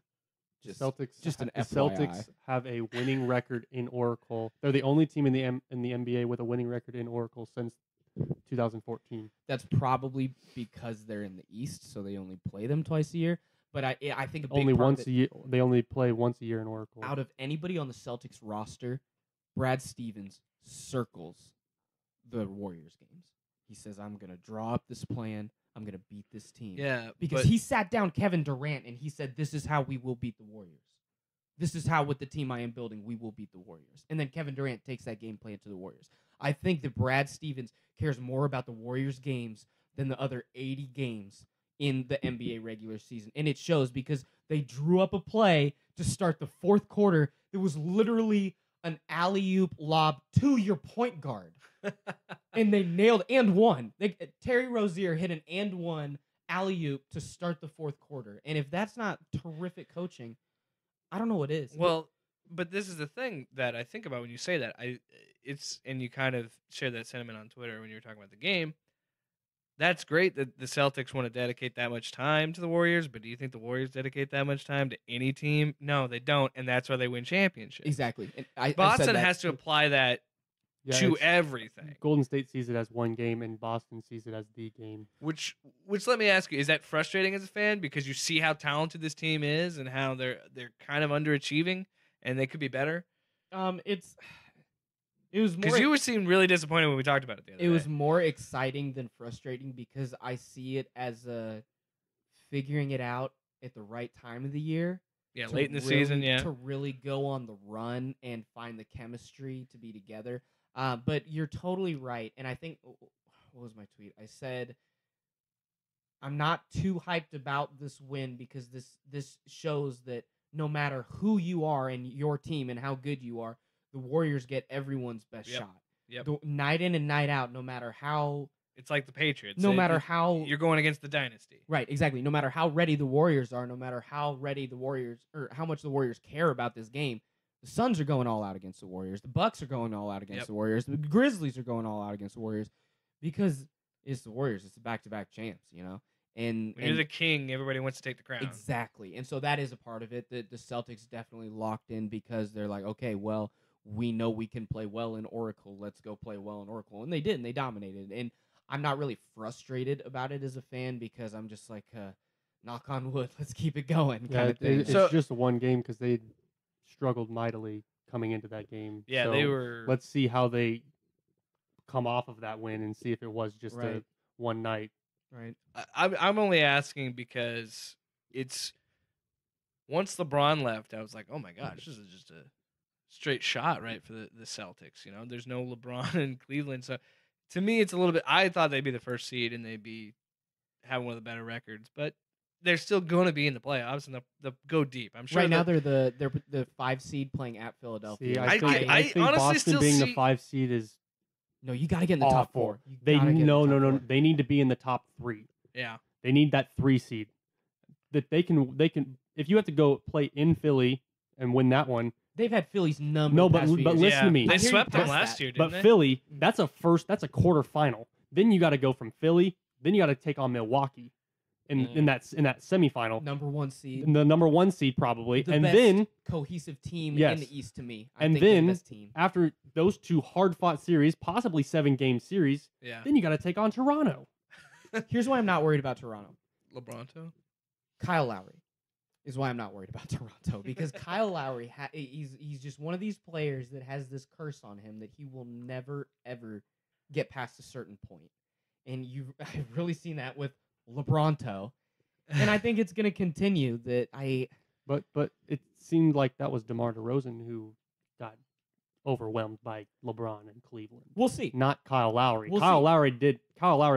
The Celtics FYI. have a winning record in Oracle. They're the only team in the NBA with a winning record in Oracle since 2014. That's probably because they're in the East, so they only play them twice a year. But I think a big Only part once of a year. They only play once a year in Oracle. out of anybody on the Celtics roster, Brad Stevens circles the Warriors games. He says, "I'm gonna draw up this plan. I'm gonna beat this team." Yeah, because he sat down Kevin Durant and he said, "This is how we will beat the Warriors. This is how, with the team I am building, we will beat the Warriors." And then Kevin Durant takes that game plan to the Warriors. I think that Brad Stevens cares more about the Warriors games than the other 80 games in the NBA regular season. And it shows because they drew up a play to start the 4th quarter. It was literally an alley-oop lob to your point guard. And they nailed and won. Terry Rozier hit an and one alley-oop to start the 4th quarter. And if that's not terrific coaching, I don't know what is. Well, but this is the thing that I think about when you say that. And you kind of share that sentiment on Twitter when you were talking about the game. That's great that the Celtics want to dedicate that much time to the Warriors, but do you think the Warriors dedicate that much time to any team? No, they don't, and that's why they win championships. Exactly. And Boston has to apply that to everything. Golden State sees it as one game, and Boston sees it as the game. Which let me ask you, is that frustrating as a fan because you see how talented this team is and how they're kind of underachieving and they could be better? It was more because you were seeming really disappointed when we talked about it the other day. It was more exciting than frustrating because I see it as figuring it out at the right time of the year. Yeah, late in the season, yeah. To really go on the run and find the chemistry to be together. But you're totally right. And I think, what was my tweet? I said, I'm not too hyped about this win because this shows that no matter who you are and your team and how good you are, the Warriors get everyone's best shot. Yep. Night in and night out, no matter how... It's like the Patriots. No matter how... You're going against the dynasty. Right, exactly. No matter how ready the Warriors are, no matter how ready the Warriors... or how much the Warriors care about this game, the Suns are going all out against the Warriors. The Bucks are going all out against the Warriors. The Grizzlies are going all out against the Warriors because it's the Warriors. It's the back-to-back champs, you know? And when you're the king, everybody wants to take the crown. Exactly. And so that is a part of it. The Celtics definitely locked in because they're like, okay, well... we know we can play well in Oracle. Let's go play well in Oracle. And they did, and they dominated. And I'm not really frustrated about it as a fan because I'm just like, knock on wood, let's keep it going kind of thing. It's just one game because they struggled mightily coming into that game. Yeah, so they were... Let's see how they come off of that win and see if it was just a one night. Right. I'm only asking because it's... Once LeBron left, I was like, oh my gosh, this is just a straight shot, right, for the Celtics. You know, there's no LeBron in Cleveland, so to me, it's a little bit. I thought they'd be the first seed and they'd be having one of the better records, but they're still going to be in the playoffs and they'll go deep. I'm sure. Right now, they're the 5 seed playing at Philadelphia. See, I think honestly Boston still being see... the 5 seed is no. You got to get in the top 4. No. They need to be in the top 3. Yeah, they need that 3 seed. That they can. If you have to go play in Philly and win that one. They've had Philly's number. No, but listen to me. They swept them last year, didn't they? But Philly, that's a quarterfinal. Then you got to go from Philly. Then you got to take on Milwaukee, in that semifinal. Number 1 seed. The number 1 seed probably, the and best then cohesive team in the East to me. I think then the best team. After those 2 hard-fought series, possibly 7-game series, then you got to take on Toronto. Here's why I'm not worried about Toronto. LeBronto, Kyle Lowry. Is why I'm not worried about Toronto because Kyle Lowry he's just one of these players that has this curse on him that he will never ever get past a certain point, and I've really seen that with LeBronto, and I think it's going to continue. But it seemed like that was DeMar DeRozan who got overwhelmed by LeBron in Cleveland. We'll see. Not Kyle Lowry. Kyle Lowry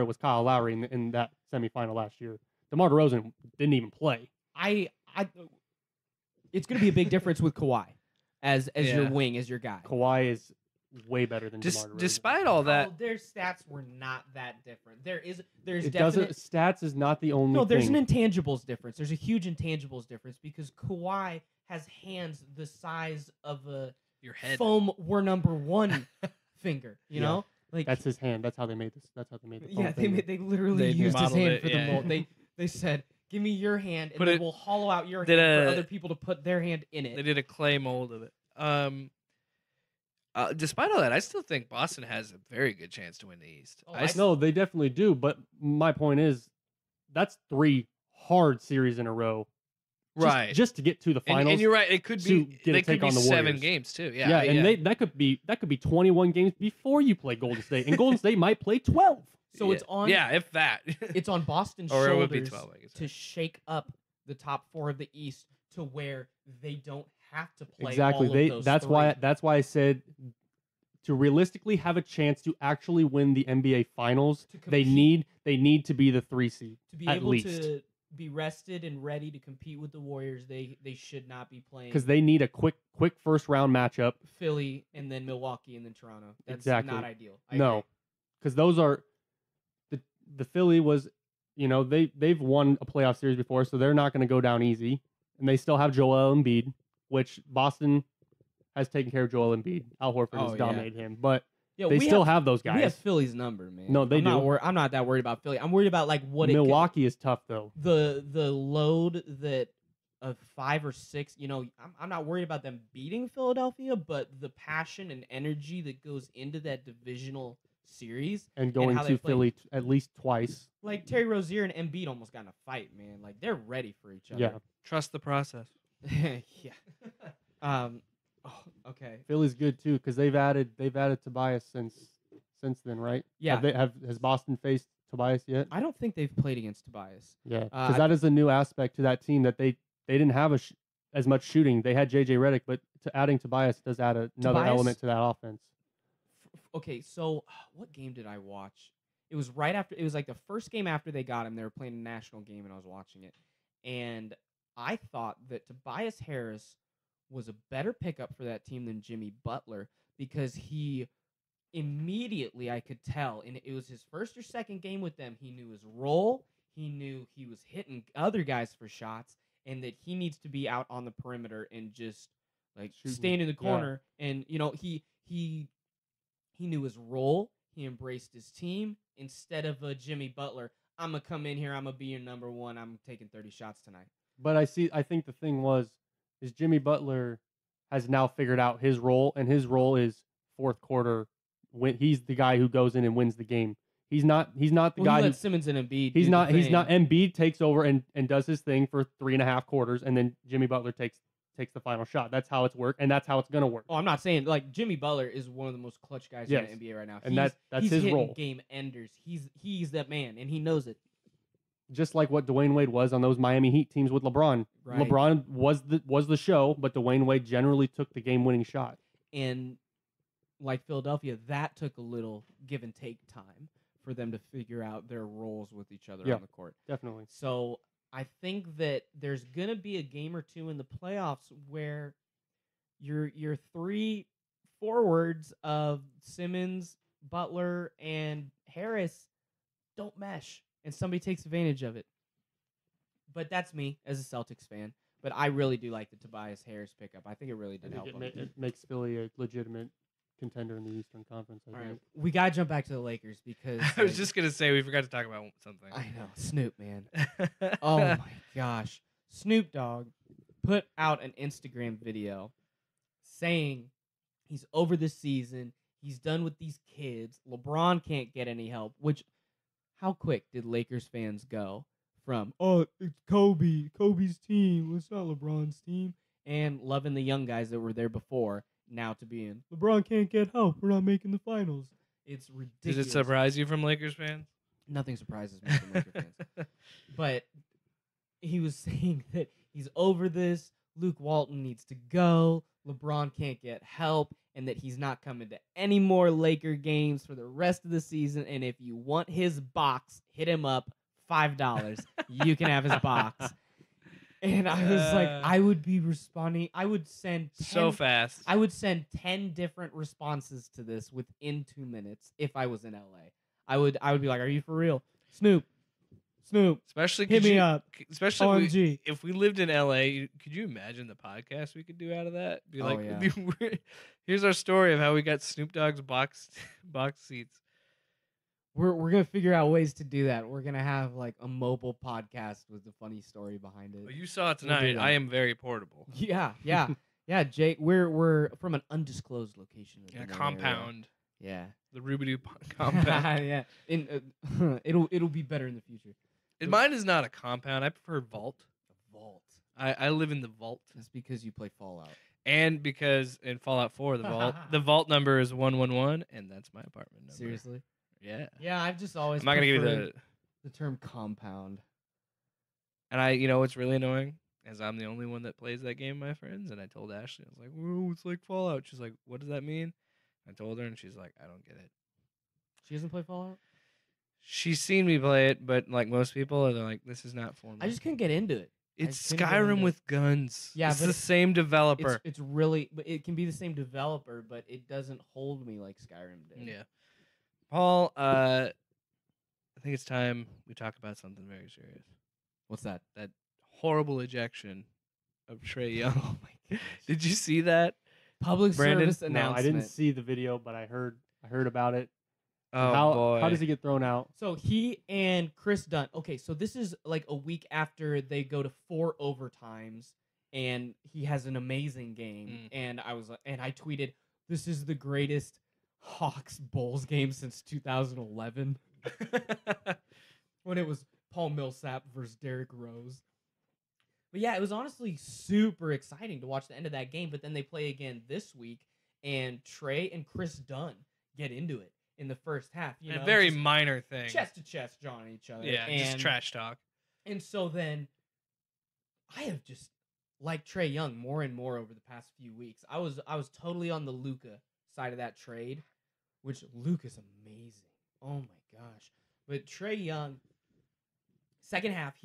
was Kyle Lowry in that semifinal last year. DeMar DeRozan didn't even play. It's going to be a big difference with Kawhi. as your Yeah. wing, as your guy. Kawhi is way better than DeMar DeRozan. Despite all that, Their stats were not that different. There's it definite stats is not the only no. There's thing. an intangibles difference. There's a huge intangibles difference because Kawhi has hands the size of a your head. foam we're number one finger. You Yeah. know, like That's his hand. That's how they made this. That's how they made the yeah. foam finger. They literally They used his modeled hand it, for yeah. the mold. They said, "Give me your hand, and Put then it- we'll hollow out your hand did for a- other people to put their hand in it." They did a clay mold of it. Despite all that, I still think Boston has a very good chance to win the East. Oh, I s- No, they definitely do. But my point is, that's 3 hard series in a row. right. Just to get to the finals. and you're right. It could to be. get a They could take be on the 7 Warriors. games too. yeah, and that could be 21 games before you play Golden State, and Golden State might play 12. So it's on. Yeah, if that. It's on Boston's Or it shoulders would be 12, I guess. to shake up the top 4 of the East to where they don't have to play Exactly. all of those That's 3. why I said to realistically have a chance to actually win the NBA Finals, To they compete. need to be the 3 seed to be at able least. to be rested and ready to compete with the Warriors. They should not be playing Because they need a quick first round matchup. Philly and then Milwaukee and then Toronto. That's Exactly. not ideal. I No, agree. because those are the Philly was, they've won a playoff series before, so they're not going to go down easy, and they still have Joel Embiid, which Boston has taken care of Joel Embiid. Al Horford Oh, has yeah. dominated him, but Yeah, they still have those guys. We have Philly's number, man. No, they do. I'm not that worried about Philly. I'm worried about like what Milwaukee is tough though. the load that of 5 or 6. I'm not worried about them beating Philadelphia, but the passion and energy that goes into that divisional series, And going how they to play. Philly at least twice. like Terry Rozier and Embiid almost got in a fight, man. Like they're ready for each Yeah, other. Trust the process. Yeah. Okay. Philly's good too because they've added Tobias since then, right? Yeah. Has Boston faced Tobias yet? I don't think they've played against Tobias. Yeah, I because that is a new aspect to that team that they didn't have as much shooting. They had JJ Redick, but adding Tobias does add another Tobias- element to that offense. Okay, so what game did I watch? It was right after. It was like the first game after they got him. They were playing a national game, and I was watching it. And I thought that Tobias Harris was a better pickup for that team than Jimmy Butler because he immediately, I could tell, and it was his first or second game with them. He knew his role. He knew he was hitting other guys for shots, and that he needs to be out on the perimeter and just like Shooting. stand in the Yeah. corner. And he knew his role. He embraced his team instead of Jimmy Butler. I'm gonna come in here. I'm gonna be your number one. I'm taking 30 shots tonight. But I think the thing is Jimmy Butler has now figured out his role, and his role is fourth quarter. When he's the guy who goes in and wins the game. He's not the Well, guy he who let Simmons and Embiid. he's do not the he's not thing. Embiid takes over and does his thing for 3.5 quarters, and then Jimmy Butler takes the final shot. That's how it's worked, and that's how it's gonna work. Oh, I'm not saying like Jimmy Butler is one of the most clutch guys Yes. in the NBA right now. And He's- that's he's his hitting role. Game enders. He's that man, and he knows it. Just like what Dwayne Wade was on those Miami Heat teams with LeBron. Right. LeBron was the show, but Dwayne Wade generally took the game-winning shot. And like Philadelphia, that took a little give and take time for them to figure out their roles with each other Yeah. on the court. Definitely. So I think that there's gonna be a game or two in the playoffs where your 3 forwards of Simmons, Butler, and Harris don't mesh, and somebody takes advantage of it. But that's me as a Celtics fan. But I really do like the Tobias Harris pickup. I think it really I did help think them. it makes Philly a legitimate contender in the Eastern Conference. I All right, think. we gotta jump back to the Lakers because I was just gonna say we forgot to talk about something. I know Snoop, man. Oh my gosh. Snoop Dogg put out an Instagram video saying he's over this season. He's done with these kids. LeBron can't get any help. Which, how quick did Lakers fans go from, oh, it's Kobe's team. It's not LeBron's team. And loving the young guys that were there before now to being, LeBron can't get help. We're not making the finals. It's Does ridiculous. it surprise you from Lakers fans? Nothing surprises me from Laker fans. But he was saying that he's over this. Luke Walton needs to go. LeBron can't get help, and that he's not coming to any more Laker games for the rest of the season. And if you want his box, hit him up $5. You can have his box. And I was like, I would be responding. I would send 10, So fast. I would send 10 different responses to this within 2 minutes if I was in LA. I would be like, "Are you for real, Snoop? Especially Hit me up. Especially OMG." if we lived in LA, could you imagine the podcast we could do out of that? Be Oh, like, yeah. here's our story of how we got Snoop Dogg's box seats. We're gonna figure out ways to do that. We're gonna have like a mobile podcast with a funny story behind it. Well, you saw it We'll do tonight. that. I am very portable. Yeah. Jake, we're from an undisclosed location. In a in the area. compound. Yeah. The Rubidoux compound. Yeah. It'll be better in the future. Mine is not a compound. I prefer vault. A vault. I live in the vault. That's because you play Fallout. And because in Fallout 4, the vault number is 111, and that's my apartment number. Seriously? Yeah. Yeah, I've just always I'm not gonna give you preferred the term compound. And you know what's really annoying? As I'm the only one that plays that game, my friends. And I told Ashley, I was like, "Whoa, it's like Fallout." She's like, "What does that mean?" I told her, and she's like, "I don't get it." She doesn't play Fallout? She's seen me play it, but like most people, they're like, "This is not for me." I just couldn't get into it. It's just couldn't get Skyrim into it. with guns. Yeah, it's but the same developer. It's really, but it can be the same developer, but it doesn't hold me like Skyrim did. Yeah. Paul, I think it's time we talk about something very serious. What's that? That horrible ejection of Trey Young. Oh my gosh. Did you see that? Public Brandon? service No, announcement. I didn't see the video, but I heard about it. Oh boy. How does he get thrown out? So he and Chris Dunn. Okay, so this is like a week after they go to 4 overtimes, and he has an amazing game. And I tweeted, "This is the greatest Hawks Bulls game since 2011," when it was Paul Millsap versus Derrick Rose. But yeah, it was honestly super exciting to watch the end of that game. But then they play again this week, and Trey and Chris Dunn get into it in the first half. You know, a very just minor thing. chest to chest jawing each other. Yeah, just and, trash talk. And so then I have just liked Trey Young more and more over the past few weeks. I was totally on the Luka side of that trade, which Luka's amazing. Oh my gosh. But Trey Young, second half,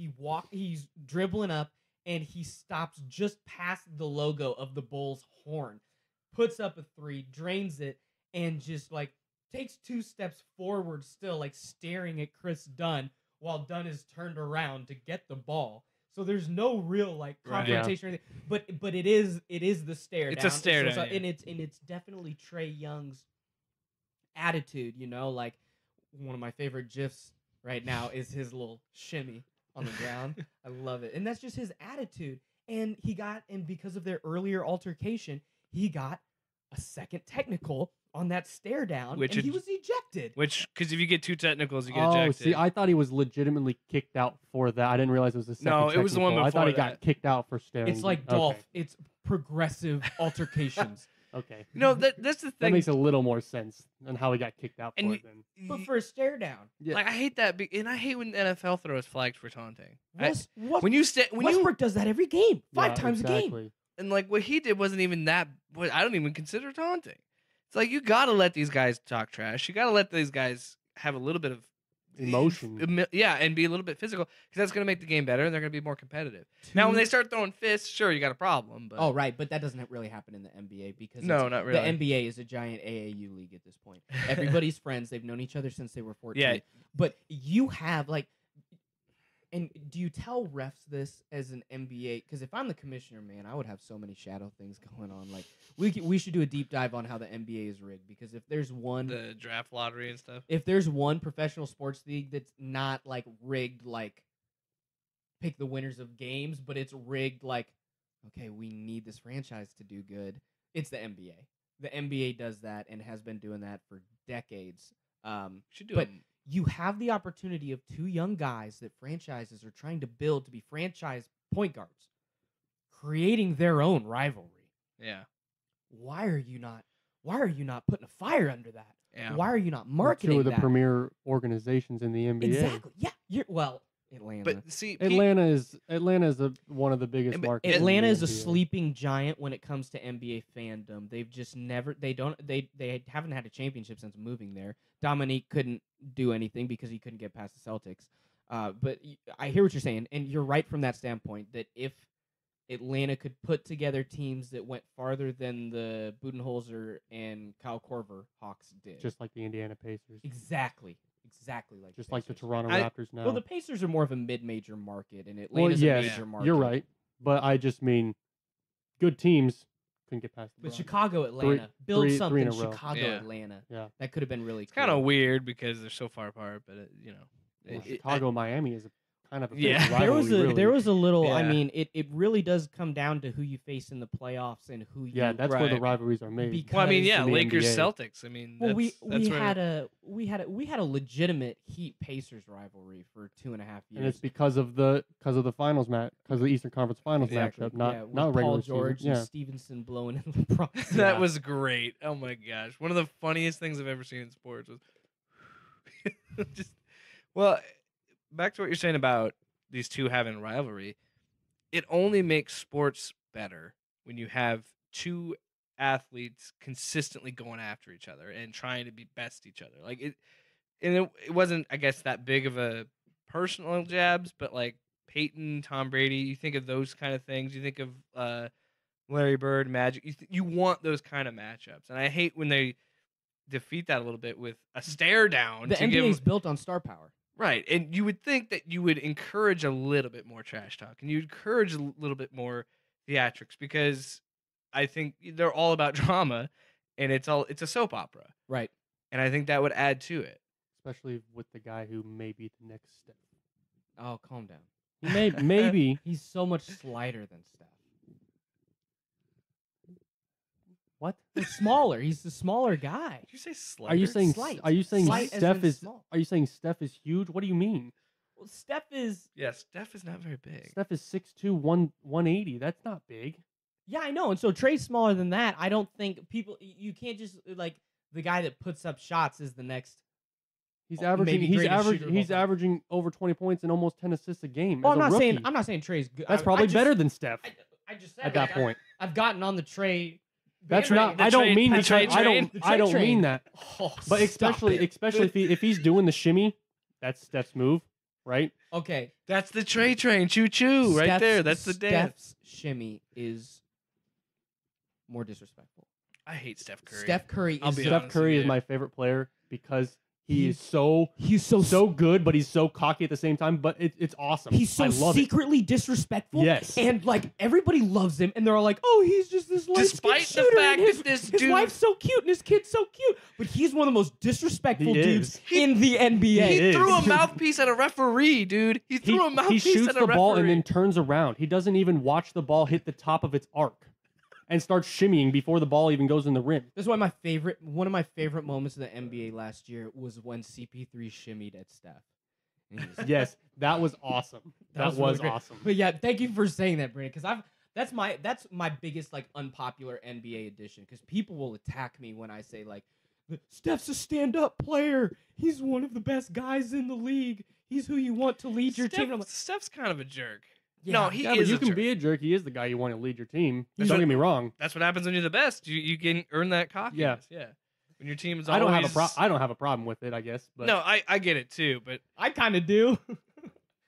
he's dribbling up and he stops just past the logo of the Bulls horn, puts up a 3, drains it, and just like takes 2 steps forward, still like staring at Chris Dunn while Dunn is turned around to get the ball. So there's no real like confrontation or anything. But it is the stare It's down. a stare down. And it's definitely Trey Young's attitude, you know, like one of my favorite GIFs right now is his little shimmy on the ground. I love it. And that's just his attitude. And because of their earlier altercation, he got a second technical on that stare down, and he was ejected. Because if you get 2 technicals, you get Oh, ejected. see, I thought he was legitimately kicked out for that. I didn't realize it was the second. No, it was the one technical. I thought he before got that. kicked out for staring. It's like golf. It's progressive altercations. Okay. No, that's the thing. That makes a little more sense than how he got kicked out And for it then. But for a stare down. Yeah. Like I hate that, and I hate when the NFL throws flags for taunting. Westbrook does that every game, 5 times a game. exactly. And like what he did wasn't even that. I don't even consider taunting. It's like you got to let these guys talk trash. You got to let these guys have a little bit of Emotion. Yeah, and be a little bit physical because that's going to make the game better and they're going to be more competitive. Now, when they start throwing fists, sure, you got a problem. But Oh, right, but that doesn't really happen in the NBA because No, not really. The NBA is a giant AAU league at this point. Everybody's friends. They've known each other since they were 14. Yeah. But you have like, and do you tell refs this as an NBA? Because if I'm the commissioner, man, I would have so many shadow things going on. Like we should do a deep dive on how the NBA is rigged because if there's the draft lottery and stuff. if there's one professional sports league that's not like rigged like pick the winners of games, but it's rigged like, okay, we need this franchise to do good, it's the NBA. The NBA does that and has been doing that for decades. Should do but you have the opportunity of 2 young guys that franchises are trying to build to be franchise point guards, creating their own rivalry. Yeah. Why are you not putting a fire under that? Yeah. Why are you not They're marketing 2 of the that? premier organizations in the NBA. Exactly. Yeah. Atlanta. But see, Atlanta is one of the biggest But markets. in Atlanta the is a NBA. sleeping giant when it comes to NBA fandom. They've just never they haven't had a championship since moving there. Dominique couldn't do anything because he couldn't get past the Celtics. But I hear what you're saying, and you're right from that standpoint. That if Atlanta could put together teams that went farther than the Budenholzer and Kyle Korver Hawks did, Just like the Indiana Pacers. exactly like Just the like the Pacers. Toronto I- Raptors now. Well, the Pacers are more of a mid-major market, and Well, Atlanta's yes, a major market. you're right. But I just mean good teams couldn't get past the But Broncos. Chicago, Atlanta, build three in something. a row. Chicago, Yeah. Atlanta. Yeah. That could have been really It's kind of cool. weird because they're so far apart, but Well, Chicago, Miami is a kind of a Yeah. big There was rivalry, really. there was a little. I Yeah. mean, it really does come down to who you face in the playoffs and who you. Yeah, that's where the Right. rivalries are made. Because well, I mean, yeah, in the Lakers NBA. Celtics. I mean, Well, that's we had a legitimate Heat Pacers rivalry for 2.5 years. And it's because of the finals match, because of the Eastern Conference Finals Exactly. matchup, not yeah, with not regular Paul George season. and Yeah, Stevenson blowing in LeBron. that was great. Oh my gosh, one of the funniest things I've ever seen in sports was just. Well, back to what you're saying about these two having a rivalry. It only makes sports better when you have two athletes consistently going after each other and trying to be best each other. Like it wasn't, I guess, that big of a personal jabs, but like Peyton, Tom Brady, you think of those kind of things. You think of Larry Bird, Magic. You want those kind of matchups, and I hate when they defeat that a little bit with a stare down. The to NBA is give, built on star power. right, and you would think that you would encourage a little bit more trash talk, and you encourage a little bit more theatrics, because I think they're all about drama, and it's a soap opera, Right. and I think that would add to it. especially with the guy who may be the next step. Oh, calm down. He may maybe He's so much slighter than Steph. what? He's smaller. He's the smaller guy. Did you say slight? Are you saying Slight. Are you saying Slight as Steph in is? small. Are you saying Steph is huge? What do you mean? Well, Steph is. Yes, Steph is not very big. Steph is 6'2", 180. That's not big. Yeah, I know. And so Trey's smaller than that. I don't think you can't just like the guy that puts up shots is the next. He's Oh, averaging. maybe He's greatest shooter of all He's time. averaging over 20 points and almost 10 assists a game. Well, as a rookie. I'm not saying Trey's good. That's I probably just- better than Steph I just said at that point. I've gotten on the Trey. That's bandwagon. not. the I don't trade- mean the the trade trade. train? The I don't trade mean train. that. Oh, But stop it. especially if he's doing the shimmy, that's Steph's move, right? Okay, That's the Trey train, choo choo, right Steph's- there. That's the dance. Steph's shimmy is more disrespectful. I hate Steph Curry. Steph Curry I'll is be the- Steph honest Curry with is you. my favorite player because he He- is so he's so good, but he's so cocky at the same time. But it's awesome. he's so I love it. secretly disrespectful. Yes. And like everybody loves him, and they're all like, "Oh, he's just this light Despite the shooter, fact and his, that this his dude- wife's so cute and his kid's so cute." But he's one of the most disrespectful He dudes is. in the NBA. He is. threw a mouthpiece at a referee, dude. He threw a He mouthpiece shoots at a the referee. ball and then turns around. He doesn't even watch the ball hit the top of its arc and starts shimmying before the ball even goes in the rim. That's why one of my favorite moments of the NBA last year was when CP3 shimmied at Steph. And he was- Yes, that was awesome. That really was great. awesome. But yeah, thank you for saying that, Brandon, because that's my biggest like unpopular NBA edition, because people will attack me when I say like Steph's a stand-up player. He's one of the best guys in the league. He's who you want to lead your team. And I'm like, Steph's kind of a jerk. yeah, No, he Yeah, but is you a can jerk. be a jerk. He is the guy you want to lead your team. He's Don't a- get me wrong. That's what happens when you're the best. You can earn that cockiness. Yeah. When your team is I don't always... have a problem with it, I guess. But No, I get it too, but I kind of do.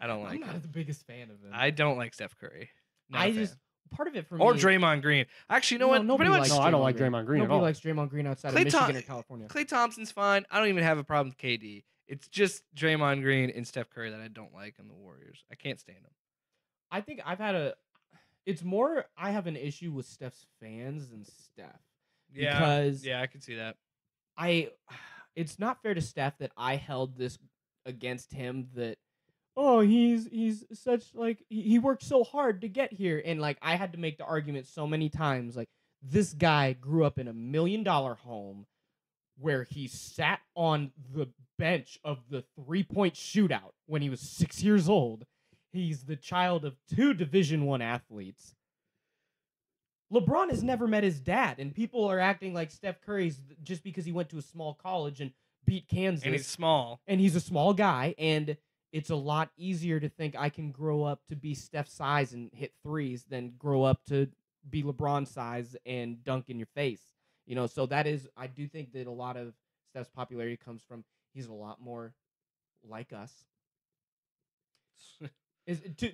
I don't I'm like not it. the biggest fan of him. I don't like Steph Curry. Not a I fan. just part of it for Or me. Draymond Green. Actually, you know No, what? nobody Pretty likes much no, I don't Draymond like Green. Draymond Green at Nobody all. likes Draymond Green outside Klay of Michigan Thom- or California. Klay Thompson's fine. I don't even have a problem with KD. It's just Draymond Green and Steph Curry that I don't like on the Warriors. I can't stand them. I think I've had a. It's more I have an issue with Steph's fans than Steph. Yeah, Because yeah, I can see that. It's not fair to Steph that I held this against him that. Oh, he's such like he worked so hard to get here, and like I had to make the argument so many times. Like this guy grew up in $1 million home, where he sat on the bench of the 3-point shootout when he was 6 years old. He's the child of 2 Division I athletes. LeBron has never met his dad, and people are acting like Steph Curry's just because he went to a small college and beat Kansas. And he's small. And he's a small guy, and it's a lot easier to think I can grow up to be Steph's size and hit threes than grow up to be LeBron's size and dunk in your face. You know, so that is, I do think that a lot of Steph's popularity comes from he's a lot more like us.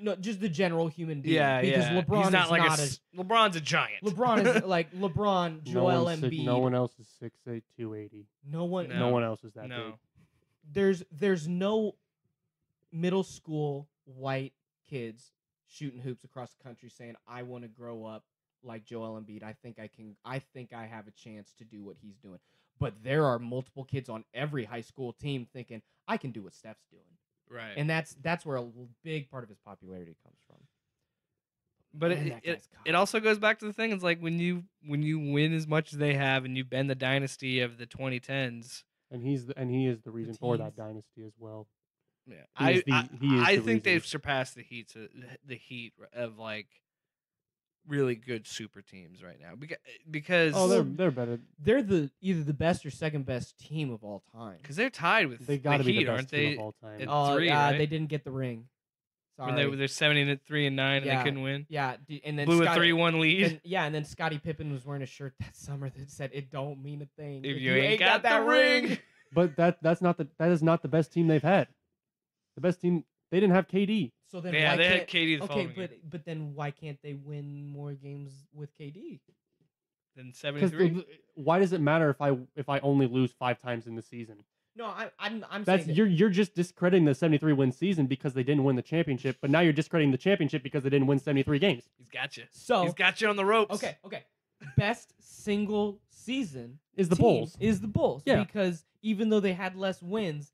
No, just the general human being. Yeah, because yeah. LeBron He's not is like not LeBron's a giant. LeBron is like LeBron, Joel Embiid. No one else is 6'8", 280. No one. No one else is that No. big. There's no middle school white kids shooting hoops across the country saying, I want to grow up like Joel Embiid. I think I have a chance to do what he's doing. But there are multiple kids on every high school team thinking, I can do what Steph's doing. Right. And that's where a big part of his popularity comes from. But Man, that guy's it also goes back to the thing. It's like when you win as much as they have, and you've been the dynasty of the 2010s. And he is the reason for that teams. dynasty as well. Yeah, He is I the think reason. they've surpassed the Heat of like really good super teams right now because Oh, they're better. They're either the best or second best team of all time. because they're tied with They got to the be Heat, the best aren't team they? of all time. At Oh, 3, yeah, right? they didn't get the ring. Sorry. When they're 73 and 9 and Yeah. they couldn't win. Yeah, and then Blew a Scottie- 3-1 lead. and then Scottie Pippen was wearing a shirt that summer that said, "It don't mean a thing If you ain't got the ring." But that is not the best team they've had. The best team, they didn't have KD. So then Yeah, why they had can't- KD the Okay, following year. but then why can't they win more games with KD? Then Because 73. why does it matter if I only lose 5 times in the season? No, I'm That's saying that- you're just discrediting the 73 win season because they didn't win the championship. But now you're discrediting the championship because they didn't win 73 games. He's got you. So He's got you on the ropes. okay. Best single season Is the team Bulls. Is the Bulls. Yeah. Because even though they had less wins,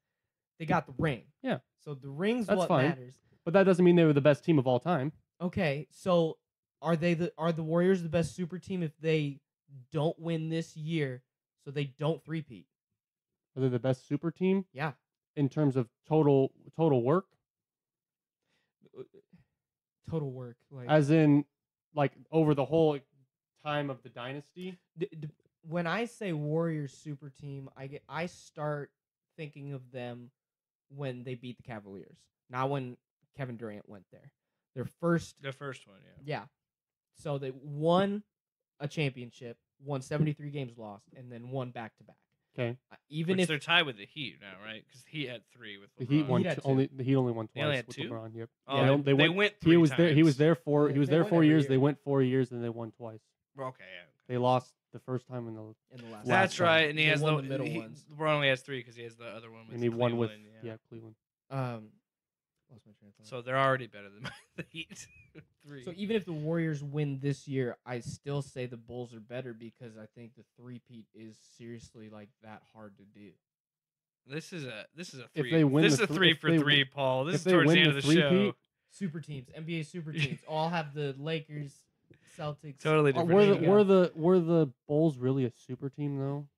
they got the ring. Yeah. So the ring's That's what fine. matters. But that doesn't mean they were the best team of all time. Okay, so are the Warriors the best super team if they don't win this year, so they don't three-peat? Are they the best super team Yeah. in terms of total work? Total work. Like As in, like, over the whole time of the dynasty? when I say Warriors super team, I start thinking of them when they beat the Cavaliers, not when Kevin Durant went there. Their first, The first one, yeah. yeah. So they won a championship, won 73 games lost, and then won back to back. Okay. Even Which if they're tied with the Heat now, right? Because the Heat had 3 with The LeBron. Heat won Heat had two. only. The Heat only won They twice only had with 2? LeBron. Yep. Oh, Yeah, they went. went He 3 was there. He was times. there for. They He was there won 4 every years. year. They went 4 years, and they won twice. Okay, yeah. They lost the first time in the. in the last. That's time. right, and he They has won the the middle ones. LeBron only has 3 because he has the other one with And he won with Cleveland, Cleveland. Lost my train of thought. So they're already better than the Heat. 3. So even if the Warriors win this year, I still say the Bulls are better because I think the three-peat is seriously like that hard to do. This is a If 3. they win This is the a thr- 3 if for they 3, Paul. This if is they towards the win end the of the show. three-peat- Super teams, NBA super teams, all have the Lakers, Celtics. Totally different. Were There the you go. were the Bulls really a super team though?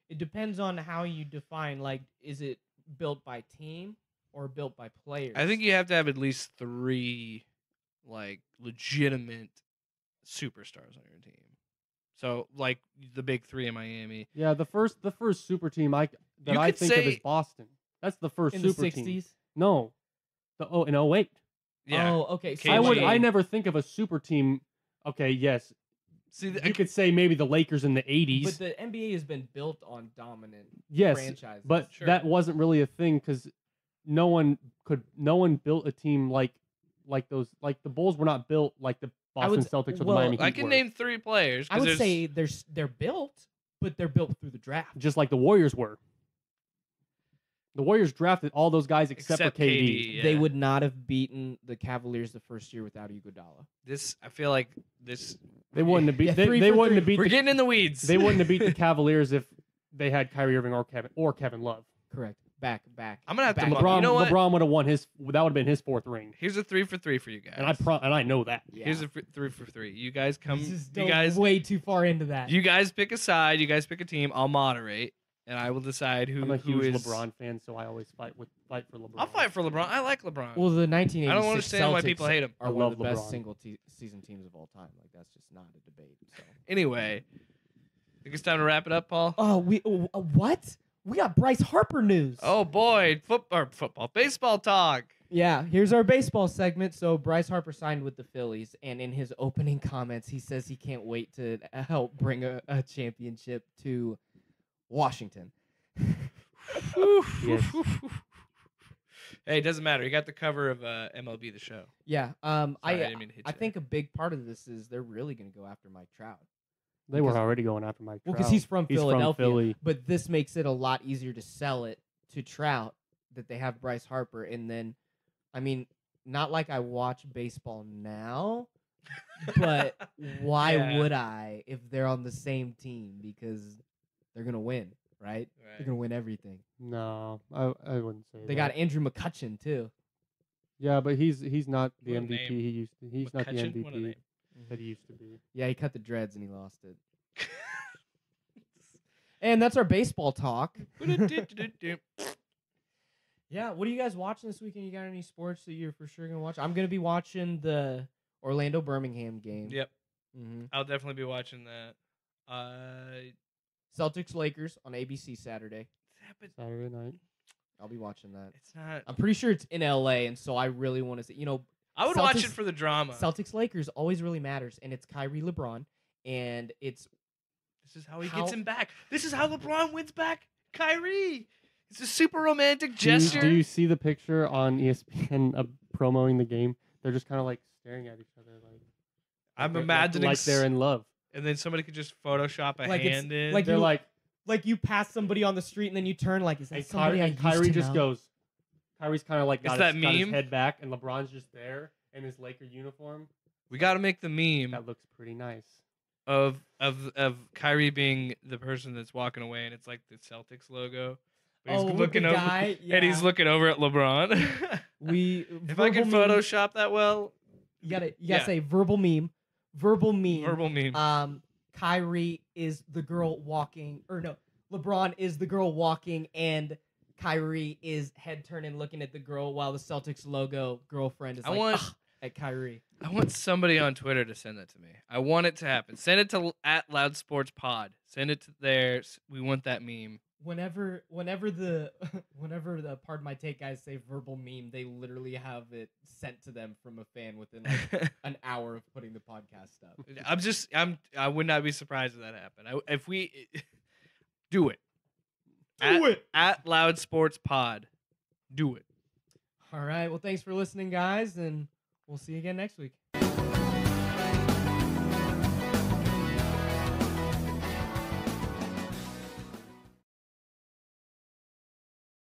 It depends on how you define. Like, is it built by team or built by players? I think you have to have at least 3 like legitimate superstars on your team. So like the big 3 in Miami. Yeah, the first super team I You think could of is say- Boston. That's the first in the super team. 60s. No, in 08. Yeah. Oh, okay. So KG. I never think of a super team. Okay, yes, See, you could say maybe the Lakers in the 80s. But the NBA has been built on dominant yes, franchises. but Sure. that wasn't really a thing because no one built a team like those. Like the Bulls were not built like the I would Boston s- Celtics or the well, Miami Heat I can were. name 3 players. I 'cause would there's- say they're built, but they're built through the draft. just like the Warriors were. The Warriors drafted all those guys except for KD. yeah. They would not have beaten the Cavaliers the first year without Iguodala. This I feel like this. They wouldn't have beat. Yeah, they 3 they for wouldn't 3. have beat. We're The, getting in the weeds. they wouldn't have beat the Cavaliers if they had Kyrie Irving or Kevin Love. Correct. Back. I'm gonna have to back. look. LeBron, You know what? LeBron would have won his. That would have been his 4th ring. Here's a 3 for 3 for you guys. And I know that. Yeah. Here's a 3 for 3. You guys come. This is You guys. way too far into that. You guys pick a side. You guys pick a team. I'll moderate, and I will decide who. I'm a who huge is. LeBron fan, so I always fight for LeBron. I'll fight for LeBron. I like LeBron. well, the 1986 I don't understand why Celtics people hate him. Are I one of love the best LeBron. single season teams of all time. Like that's just not a debate. So. Anyway, think it's time to wrap it up, Paul. Oh, what? We got Bryce Harper news. Oh boy, football, baseball talk. Yeah, here's our baseball segment. So Bryce Harper signed with the Phillies, and in his opening comments, he says he can't wait to help bring a championship to Washington. Yes. Hey, it doesn't matter. He got the cover of MLB The Show. Yeah. Sorry, I didn't mean to hit I you think a big part of this is they're really going to go after Mike Trout. They were Because- already going after Mike Well, Trout. because he's from Philadelphia. Philly. But this makes it a lot easier to sell it to Trout that they have Bryce Harper. And then, I mean, not like I watch baseball now, but why Yeah. would I if they're on the same team? Because they're going to win, right? They're Right. going to win everything. No, I wouldn't say They that. got Andrew McCutcheon, too. Yeah, but he's not the What a MVP name. he used to. He's not the McCutcheon? What a MVP name. that he used to be. Yeah, he cut the dreads and he lost it. And that's our baseball talk. Yeah, what are you guys watching this weekend? You got any sports that you're for sure going to watch? I'm going to be watching the Orlando-Birmingham game. Yep. Mm-hmm. I'll definitely be watching that. Celtics-Lakers on ABC Saturday. Saturday night. I'll be watching that. It's not. I'm pretty sure it's in LA, and so I really want to see. I would watch it Celtics- for the drama. Celtics-Lakers always really matters, and it's Kyrie LeBron, and it's This is how he How- gets him back. This is how LeBron wins back Kyrie. It's a super romantic Do you- gesture. Do you see the picture on ESPN promoting the game? They're just kind of like staring at each other, like I'm they're- imagining like they're in love. and then somebody could just Photoshop a Like it's- hand in. like They're you- like, you pass somebody on the street, and then you turn like, is that and somebody I and used Kyrie to just know? goes. Kyrie's kind of like It's got, that got his meme? head back, and LeBron's just there in his Laker uniform. we got to make the meme That looks pretty nice. of Kyrie being the person that's walking away, and it's like the Celtics logo. But he's with looking the over, guy, and he's yeah. looking over at LeBron. If I can verbal meme- Photoshop that well, you gotta yeah. say verbal meme. Verbal meme. Kyrie is the girl walking, or no, LeBron is the girl walking, and Kyrie is head turning looking at the girl while the Celtics logo girlfriend is I like want- "Ugh," at Kyrie. I want somebody on Twitter to send that to me. I want it to happen. Send it to @LoudSportsPod. Send it to there. We want that meme. Whenever the pardon my take guys say verbal meme, they literally have it sent to them from a fan within like an hour of putting the podcast up. I would not be surprised if that happened. If we do it. Do it. At @LoudSportsPod. Do it. All right. Well, thanks for listening, guys, and we'll see you again next week.